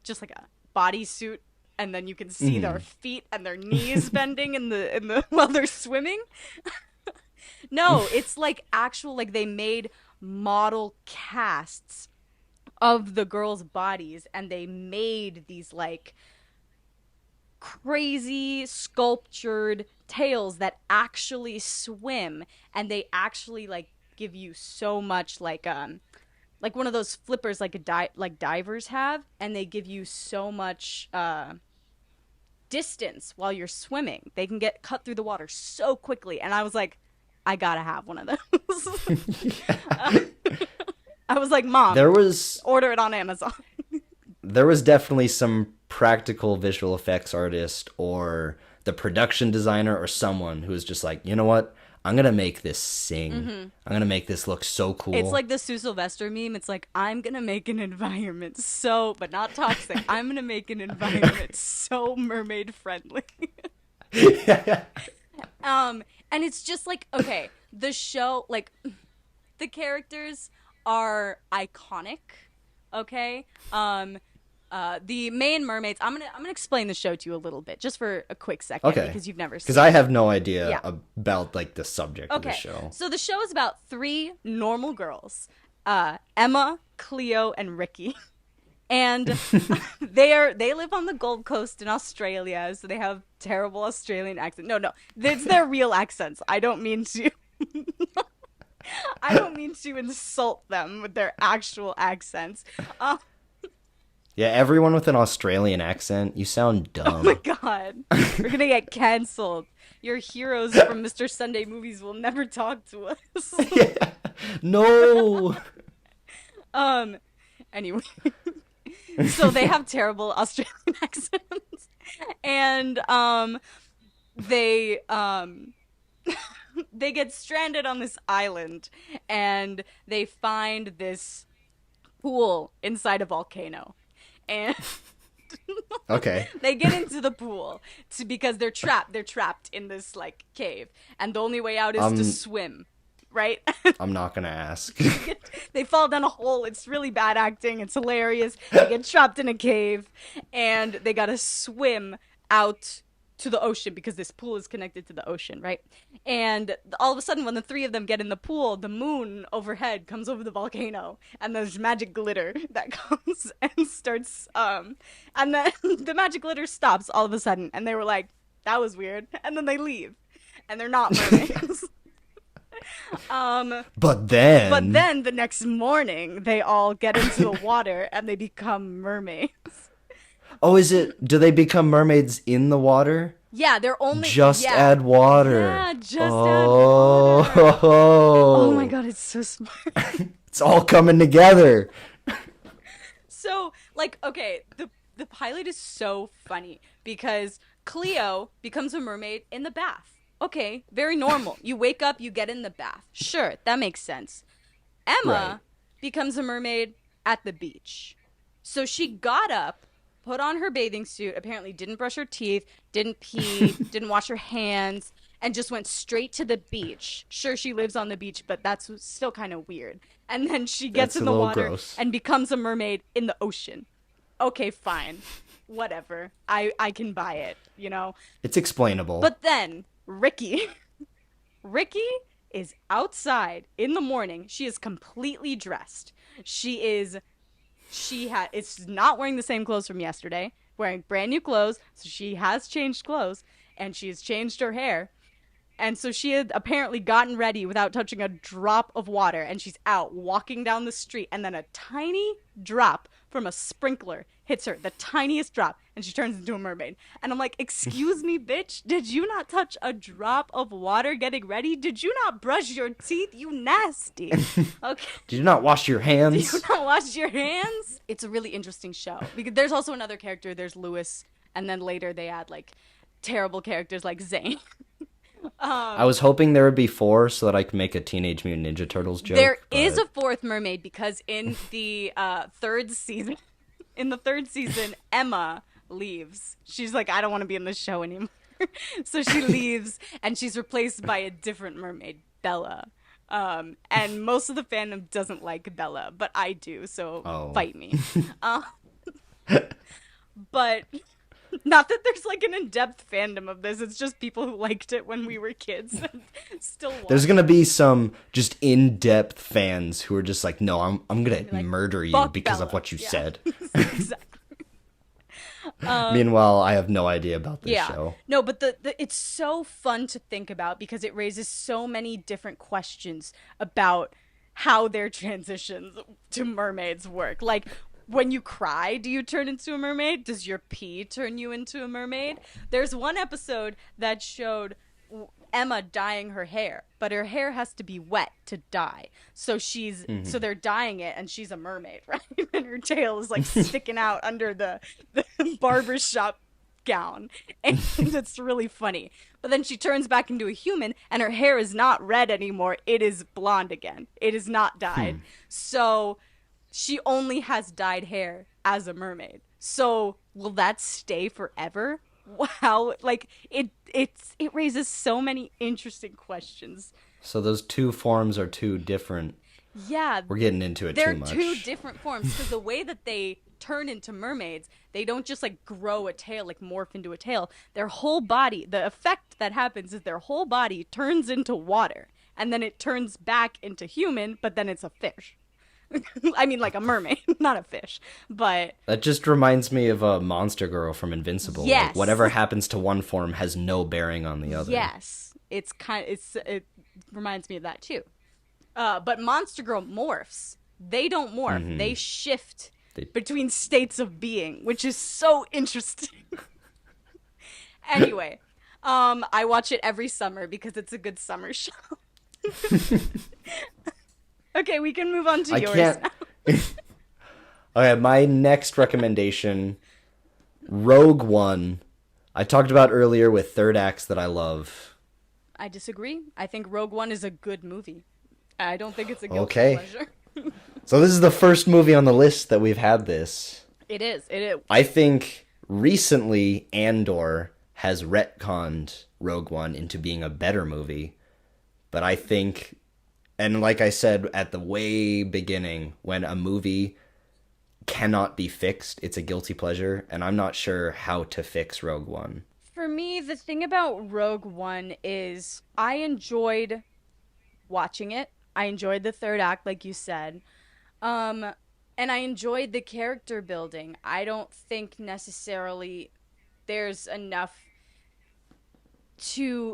just like a bodysuit and then you can see their feet and their knees bending in the while they're swimming. No, it's like actual, like they made model casts of the girls' bodies and they made these like crazy sculptured tails that actually swim, and they actually like give you so much like one of those flippers like divers have, and they give you so much distance while you're swimming. They can get cut through the water so quickly, and I was like, I gotta have one of those. I was like, Mom, order it on Amazon. There was definitely some practical visual effects artist or the production designer or someone who was just like, you know what? I'm going to make this sing. I'm going to make this look so cool. It's like the Sue Sylvester meme. It's like, I'm going to make an environment but not toxic. I'm going to make an environment so mermaid friendly. And it's just like, okay, the show, like, the characters are iconic, okay? The main mermaids, I'm gonna explain the show to you a little bit, just for a quick second, okay, because you've never seen it. Because I have no idea about like the subject of the show. So the show is about 3 normal girls, Emma, Cleo, and Ricky. And they live on the Gold Coast in Australia, so they have terrible Australian accent. No, it's their real accents. I don't mean to insult them with their actual accents. Yeah, everyone with an Australian accent, you sound dumb. Oh my god. We're gonna get canceled. Your heroes from Mr. Sunday Movies will never talk to us. Yeah. No. Anyway. So they have terrible Australian accents. And they they get stranded on this island and they find this pool inside a volcano. And Okay. they get into the pool because they're trapped. They're trapped in this like cave, and the only way out is to swim, right? I'm not gonna ask. They fall down a hole. It's really bad acting. It's hilarious. They get trapped in a cave, and they gotta swim out to the ocean because this pool is connected to the ocean, right? And all of a sudden, when the three of them get in the pool, the moon overhead comes over the volcano, and there's magic glitter that comes and starts, and then the magic glitter stops all of a sudden, and they were like, that was weird, and then they leave, and they're not mermaids. But then the next morning, they all get into the water, and they become mermaids. Oh, do they become mermaids in the water? Yeah, they're only... Just add water. Yeah, just add water. Oh my god, it's so smart. It's all coming together. So, like, okay, the pilot is so funny because Cleo becomes a mermaid in the bath. Okay, very normal. You wake up, you get in the bath. Sure, that makes sense. Emma becomes a mermaid at the beach. So she got up, put on her bathing suit, apparently didn't brush her teeth, didn't pee, didn't wash her hands, and just went straight to the beach. Sure, she lives on the beach, but that's still kind of weird. And then she gets in the water and becomes a mermaid in the ocean. Okay, fine. Whatever. I can buy it, you know? It's explainable. But then, Ricky is outside in the morning. She is completely dressed. It's not wearing the same clothes from yesterday, wearing brand new clothes, so she has changed clothes, and she has changed her hair. And so she had apparently gotten ready without touching a drop of water, and she's out walking down the street, and then a tiny drop from a sprinkler hits her, the tiniest drop, and she turns into a mermaid. And I'm like, excuse me, bitch, did you not touch a drop of water getting ready? Did you not brush your teeth, you nasty? Okay. Did you not wash your hands? Did you not wash your hands? It's a really interesting show. Because there's also another character, there's Lewis, and then later they add, like, terrible characters like Zane. I was hoping there would be 4 so that I could make a Teenage Mutant Ninja Turtles joke. There is a 4th mermaid because in the third season, Emma leaves. She's like, I don't want to be in this show anymore. So she leaves, and she's replaced by a different mermaid, Bella. And most of the fandom doesn't like Bella, but I do, so fight me. But... not that there's like an in-depth fandom of this, it's just people who liked it when we were kids and still watch. There's gonna be some just in-depth fans who are just like, no, I'm gonna like, murder you because Bella. Of what you said. Exactly. Meanwhile, I have no idea about this show. No, but it's so fun to think about because it raises so many different questions about how their transitions to mermaids work. Like, when you cry, do you turn into a mermaid? Does your pee turn you into a mermaid? There's one episode that showed Emma dyeing her hair, but her hair has to be wet to dye. So so they're dyeing it, and she's a mermaid, right? And her tail is like sticking out under the barbershop gown, and it's really funny. But then she turns back into a human, and her hair is not red anymore. It is blonde again. It is not dyed. So she only has dyed hair as a mermaid. So will that stay forever? Wow, like it raises so many interesting questions. So those 2 forms are 2 different. Yeah, we're getting into it too much. They're 2 different forms because the way that they turn into mermaids, they don't just like grow a tail, like morph into a tail. Their whole body, the effect that happens is their whole body turns into water, and then it turns back into human, but then it's a fish. I mean, like a mermaid, not a fish. But That just reminds me of a Monster Girl from Invincible. yes, Like, whatever happens to one form has no bearing on the other. yes, it reminds me of that too. But Monster Girl morphs. They don't morph. They shift between states of being, which is so interesting. Anyway, I watch it every summer because it's a good summer show. Okay, we can move on to yours now. Okay, my next recommendation, Rogue One. I talked about earlier with third acts that I love. I disagree. I think Rogue One is a good movie. I don't think it's a guilty pleasure. So this is the first movie on the list that we've had this. It is. It is. I think recently Andor has retconned Rogue One into being a better movie. But I think, and like I said at the way beginning, when a movie cannot be fixed, it's a guilty pleasure, and I'm not sure how to fix Rogue One. For me, the thing about Rogue One is I enjoyed watching it. I enjoyed the third act, like you said. And I enjoyed the character building. I don't think necessarily there's enough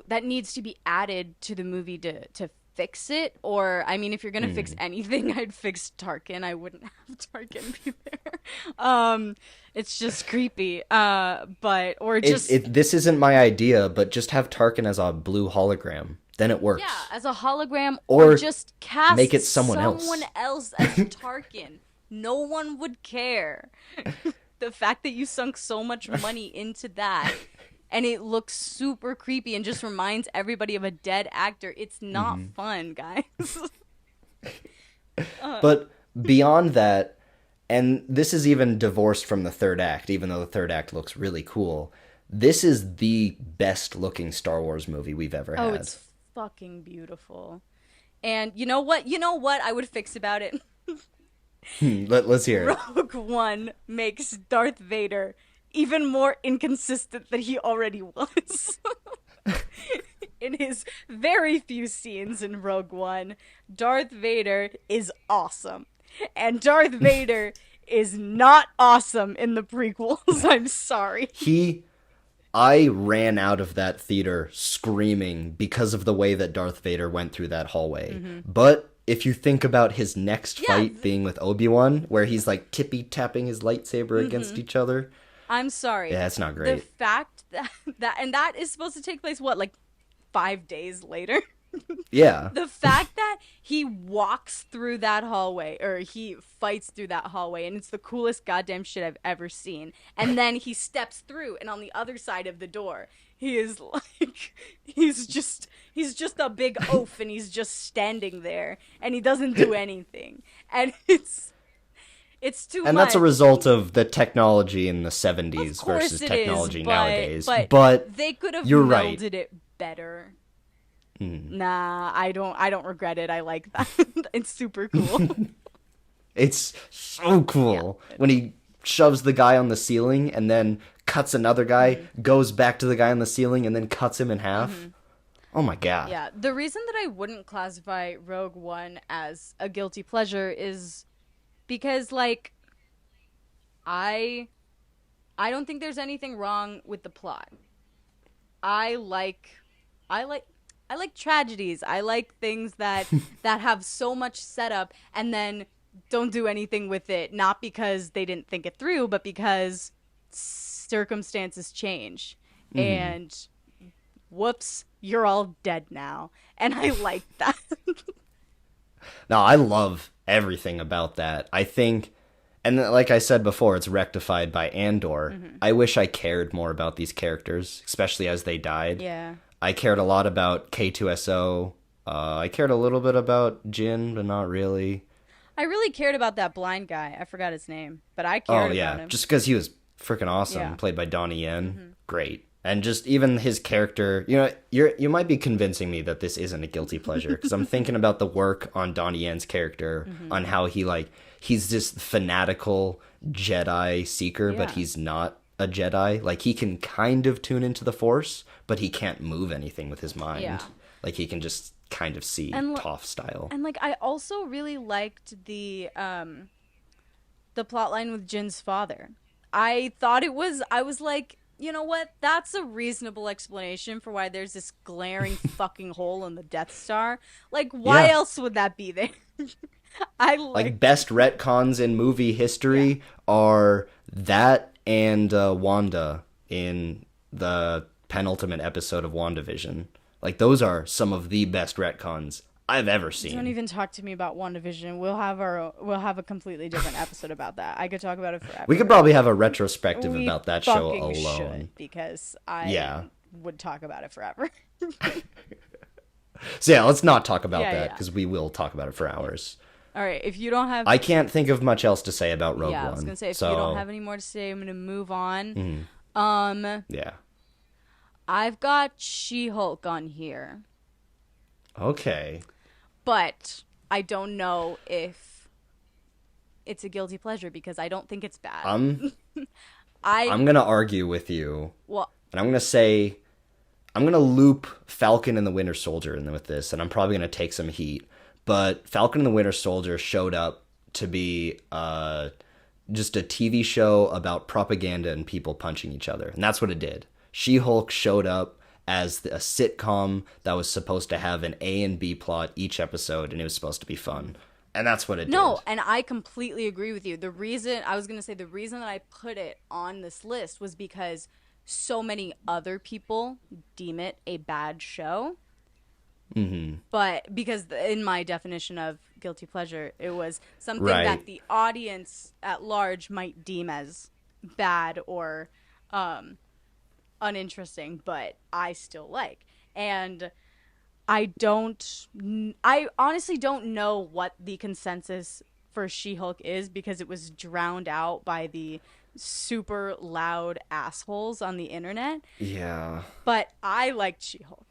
that needs to be added to the movie to fix it. Or, I mean, if you're gonna fix anything, I'd fix Tarkin. I wouldn't have Tarkin be there. It's just creepy. This isn't my idea, but just have Tarkin as a blue hologram. Then it works. Yeah, as a hologram, or just cast make it someone else as Tarkin. No one would care. The fact that you sunk so much money into that, and it looks super creepy and just reminds everybody of a dead actor, it's not fun, guys. But beyond that, and this is even divorced from the third act, even though the third act looks really cool, this is the best looking Star Wars movie we've ever had. Oh, it's fucking beautiful. And you know what? I would fix about it. Let's hear it. Rogue One makes Darth Vader even more inconsistent than he already was. In his very few scenes in Rogue One, Darth Vader is awesome. And Darth Vader is not awesome in the prequels. I'm sorry. I ran out of that theater screaming because of the way that Darth Vader went through that hallway. But if you think about his next fight being with Obi-Wan, where he's like tippy-tapping his lightsaber against each other. I'm sorry. Yeah, it's not great. The fact that is supposed to take place, what, like 5 days later? Yeah. The fact that he walks through that hallway, or he fights through that hallway, and it's the coolest goddamn shit I've ever seen. And then he steps through, and on the other side of the door, he is like, he's just a big oaf, and he's just standing there, and he doesn't do anything. And it's too much. And that's a result of the technology in the 70s versus technology nowadays. But they could have melded it better. Nah, I don't regret it. I like that. It's super cool. It's so cool when he shoves the guy on the ceiling and then cuts another guy, goes back to the guy on the ceiling and then cuts him in half. Oh my god. Yeah, the reason that I wouldn't classify Rogue One as a guilty pleasure is because, like, I don't think there's anything wrong with the plot. I like tragedies. I like things that have so much setup and then don't do anything with it, not because they didn't think it through, but because circumstances change. And whoops, you're all dead now. And I like that. No, I love everything about that. I think, and like I said before, it's rectified by Andor. I wish I cared more about these characters, especially as they died. Yeah. I cared a lot about K2SO. I cared a little bit about Jin, but not really. I really cared about that blind guy. I forgot his name, but I cared about him. Just because he was freaking awesome, played by Donnie Yen. Great. And just even his character, you might be convincing me that this isn't a guilty pleasure, because I'm thinking about the work on Donnie Yen's character, on how he's this fanatical Jedi seeker, but he's not a Jedi. Like, he can kind of tune into the Force, but he can't move anything with his mind. Yeah. Like, he can just kind of see Toph style. And like I also really liked the plot line with Jin's father. I thought I was like, you know what? That's a reasonable explanation for why there's this glaring fucking hole in the Death Star. Like, why else would that be there? Like best retcons in movie history are that and Wanda in the penultimate episode of WandaVision. Like, those are some of the best retcons I've ever seen. Don't even talk to me about WandaVision. We'll have a completely different episode about that. I could talk about it forever. We could probably have a retrospective about that show alone. Should, because I would talk about it forever. So yeah, let's not talk about that, because we will talk about it for hours. All right, if you don't have... I can't think of much else to say about Rogue One. Yeah, I was going to say, if you don't have any more to say, I'm going to move on. Yeah. I've got She-Hulk on here. Okay. But I don't know if it's a guilty pleasure, because I don't think it's bad. I'm going to argue with you. Well, and I'm going to say... I'm going to loop Falcon and the Winter Soldier in with this, and I'm probably going to take some heat. But Falcon and the Winter Soldier showed up to be just a TV show about propaganda and people punching each other. And that's what it did. She-Hulk showed up as a sitcom that was supposed to have an A and B plot each episode, and it was supposed to be fun. And that's what it did. No, and I completely agree with you. The reason that I put it on this list was because so many other people deem it a bad show. Mm-hmm. But because in my definition of guilty pleasure, it was something that the audience at large might deem as bad or uninteresting, but I still like. And I honestly don't know what the consensus for She-Hulk is, because it was drowned out by the super loud assholes on the internet. Yeah. But I liked She-Hulk.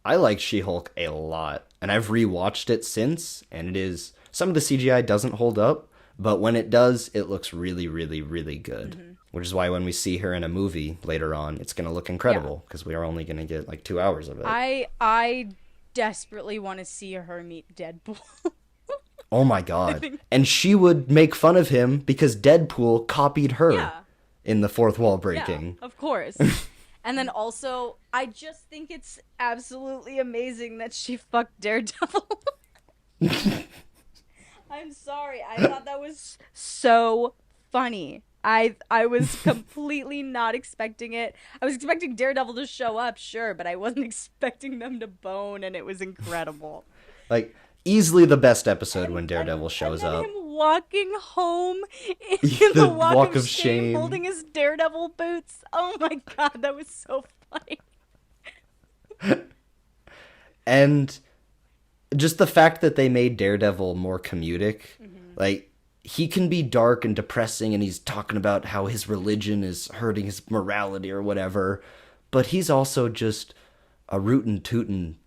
I like She-Hulk a lot, and I've rewatched it since, and it is... Some of the CGI doesn't hold up, but when it does, it looks really, really, really good. Mm-hmm. Which is why when we see her in a movie later on, it's going to look incredible, because we are only going to get like 2 hours of it. I desperately want to see her meet Deadpool. Oh my god. And she would make fun of him because Deadpool copied her in the fourth wall breaking. Yeah, of course. And then also, I just think it's absolutely amazing that she fucked Daredevil. I'm sorry. I thought that was so funny. I was completely not expecting it. I was expecting Daredevil to show up, sure, but I wasn't expecting them to bone, and it was incredible. Like, easily the best episode when Daredevil shows up. Him walking home in the walk of shame, holding his Daredevil boots. Oh my god, that was so funny. And just the fact that they made Daredevil more comedic, like, he can be dark and depressing, and he's talking about how his religion is hurting his morality or whatever, but he's also just a rootin' tootin'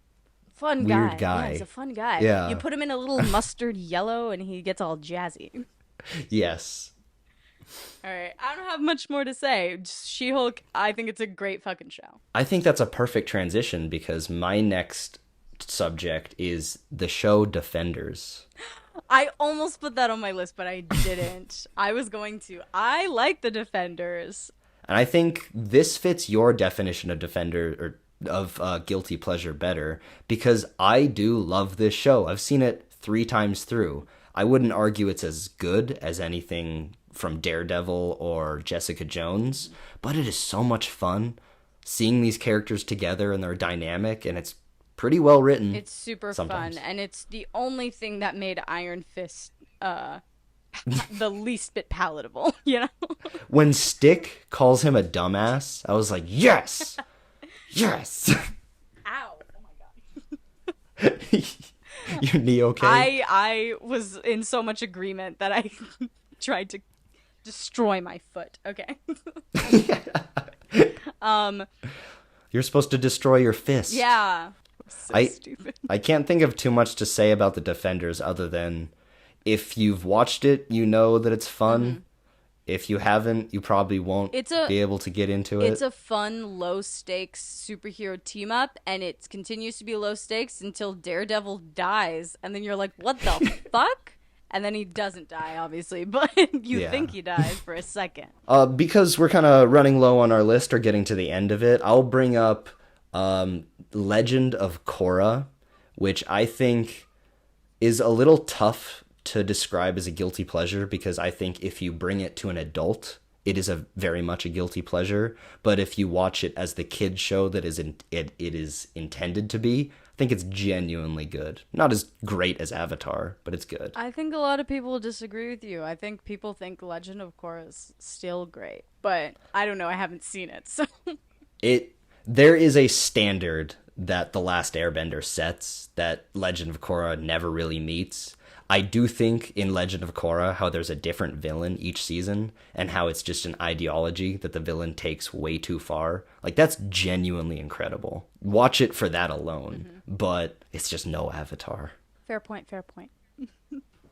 fun weird guy. Yeah, he's a fun guy. Yeah. You put him in a little mustard yellow and he gets all jazzy. Yes. All right. I don't have much more to say. Just She-Hulk, I think it's a great fucking show. I think that's a perfect transition, because my next subject is the show Defenders. I almost put that on my list, but I didn't. I was going to. I like the Defenders. And I think this fits your definition of Defender, or of guilty pleasure, better, because I do love this show. I've seen it 3 times through. I wouldn't argue it's as good as anything from Daredevil or Jessica Jones, but it is so much fun seeing these characters together, and their dynamic, and it's pretty well written. It's super sometimes. fun, and it's the only thing that made Iron Fist the least bit palatable, you know? When Stick calls him a dumbass, I was like, yes! Yes! Ow! Oh my god. Your knee okay? I was in so much agreement that I tried to destroy my foot. Okay. You're supposed to destroy your fist. Yeah. So stupid. I can't think of too much to say about the Defenders other than if you've watched it, you know that it's fun. If you haven't, you probably won't be able to get into it. It's a fun, low-stakes superhero team-up, and it continues to be low stakes until Daredevil dies, and then you're like, what the fuck? And then he doesn't die, obviously, but you think he dies for a second. Because we're kind of running low on our list or getting to the end of it, I'll bring up Legend of Korra, which I think is a little tough to describe as a guilty pleasure, because I think if you bring it to an adult, it is very much a guilty pleasure. But if you watch it as the kid show that it is intended to be, I think it's genuinely good. Not as great as Avatar, but it's good. I think a lot of people disagree with you. I think people think Legend of Korra is still great, but I don't know. I haven't seen it, so there is a standard that The Last Airbender sets that Legend of Korra never really meets. I do think in Legend of Korra how there's a different villain each season, and how it's just an ideology that the villain takes way too far. Like, that's genuinely incredible. Watch it for that alone, but it's just no Avatar. Fair point.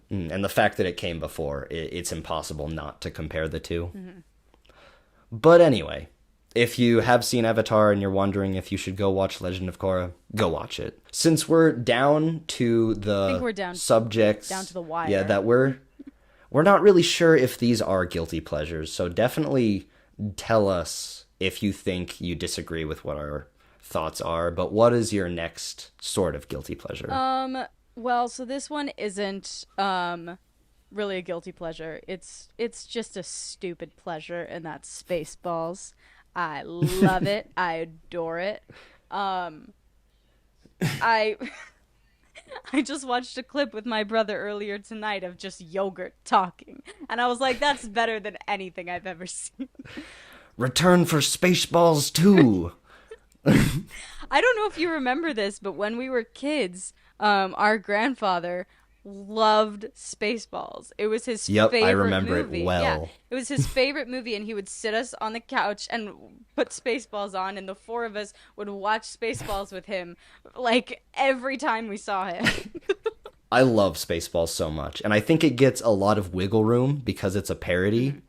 And the fact that it came before, it's impossible not to compare the two. But anyway, if you have seen Avatar and you're wondering if you should go watch Legend of Korra, go watch it. Since we're down to the subjects, down to the wire. Yeah, that we're not really sure if these are guilty pleasures. So definitely tell us if you think you disagree with what our thoughts are. But what is your next sort of guilty pleasure? Well, so this one isn't really a guilty pleasure. It's just a stupid pleasure, and that's Spaceballs. I love it. I adore it. I just watched a clip with my brother earlier tonight of just yogurt talking, and I was like, that's better than anything I've ever seen. Return for Spaceballs 2. I don't know if you remember this, but when we were kids, our grandfather loved Spaceballs. It was his favorite movie. Yep, I remember it well. Yeah, it was his favorite movie, and he would sit us on the couch and put Spaceballs on, and the four of us would watch Spaceballs with him, like, every time we saw him. I love Spaceballs so much, and I think it gets a lot of wiggle room because it's a parody,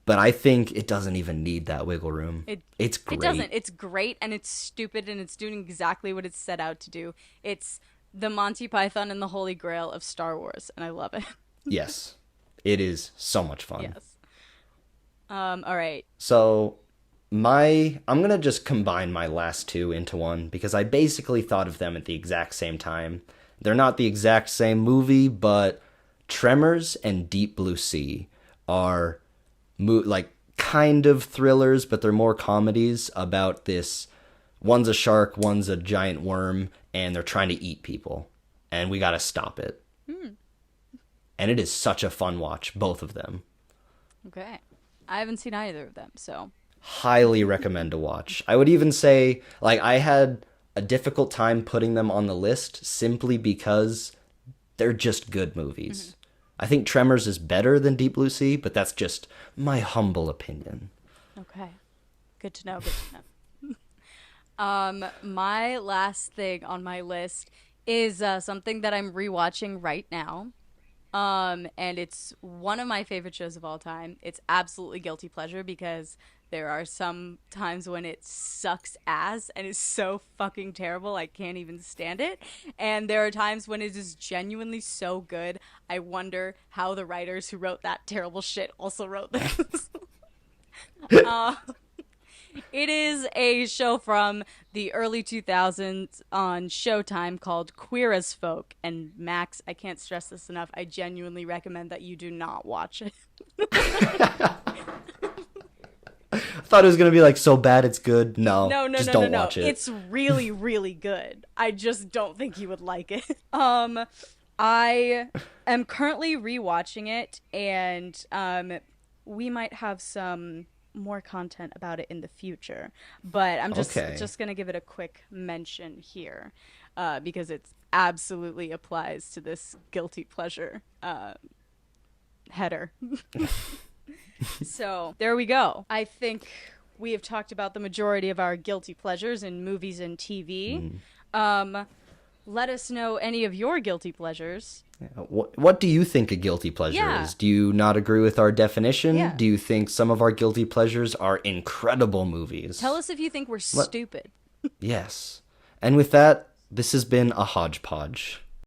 but I think it doesn't even need that wiggle room. It's great. It doesn't. It's great, and it's stupid, and it's doing exactly what it's set out to do. It's the Monty Python and the Holy Grail of Star Wars, and I love it. Yes. It is so much fun. Yes. All right. So, I'm going to just combine my last two into one, because I basically thought of them at the exact same time. They're not the exact same movie, but Tremors and Deep Blue Sea are, like, kind of thrillers, but they're more comedies about this. One's a shark, one's a giant worm, and they're trying to eat people. And we gotta stop it. And it is such a fun watch, both of them. Okay. I haven't seen either of them, so. Highly recommend to watch. I would even say, like, I had a difficult time putting them on the list simply because they're just good movies. I think Tremors is better than Deep Blue Sea, but that's just my humble opinion. Okay. Good to know. My last thing on my list is something that I'm rewatching right now. And it's one of my favorite shows of all time. It's absolutely guilty pleasure because there are some times when it sucks ass and is so fucking terrible I can't even stand it. And there are times when it is genuinely so good, I wonder how the writers who wrote that terrible shit also wrote this. It is a show from the early 2000s on Showtime called Queer as Folk. And Max, I can't stress this enough, I genuinely recommend that you do not watch it. I thought it was going to be like so bad it's good. No, just don't watch it. It's really, really good. I just don't think you would like it. I am currently rewatching it, and we might have some more content about it in the future, but I'm just gonna give it a quick mention here because it absolutely applies to this guilty pleasure header. So there we go. I think we have talked about the majority of our guilty pleasures in movies and TV. let us know any of your guilty pleasures. What do you think a guilty pleasure is? Do you not agree with our definition? Yeah. Do you think some of our guilty pleasures are incredible movies? Tell us if you think we're stupid. Yes. And with that, this has been a hodgepodge.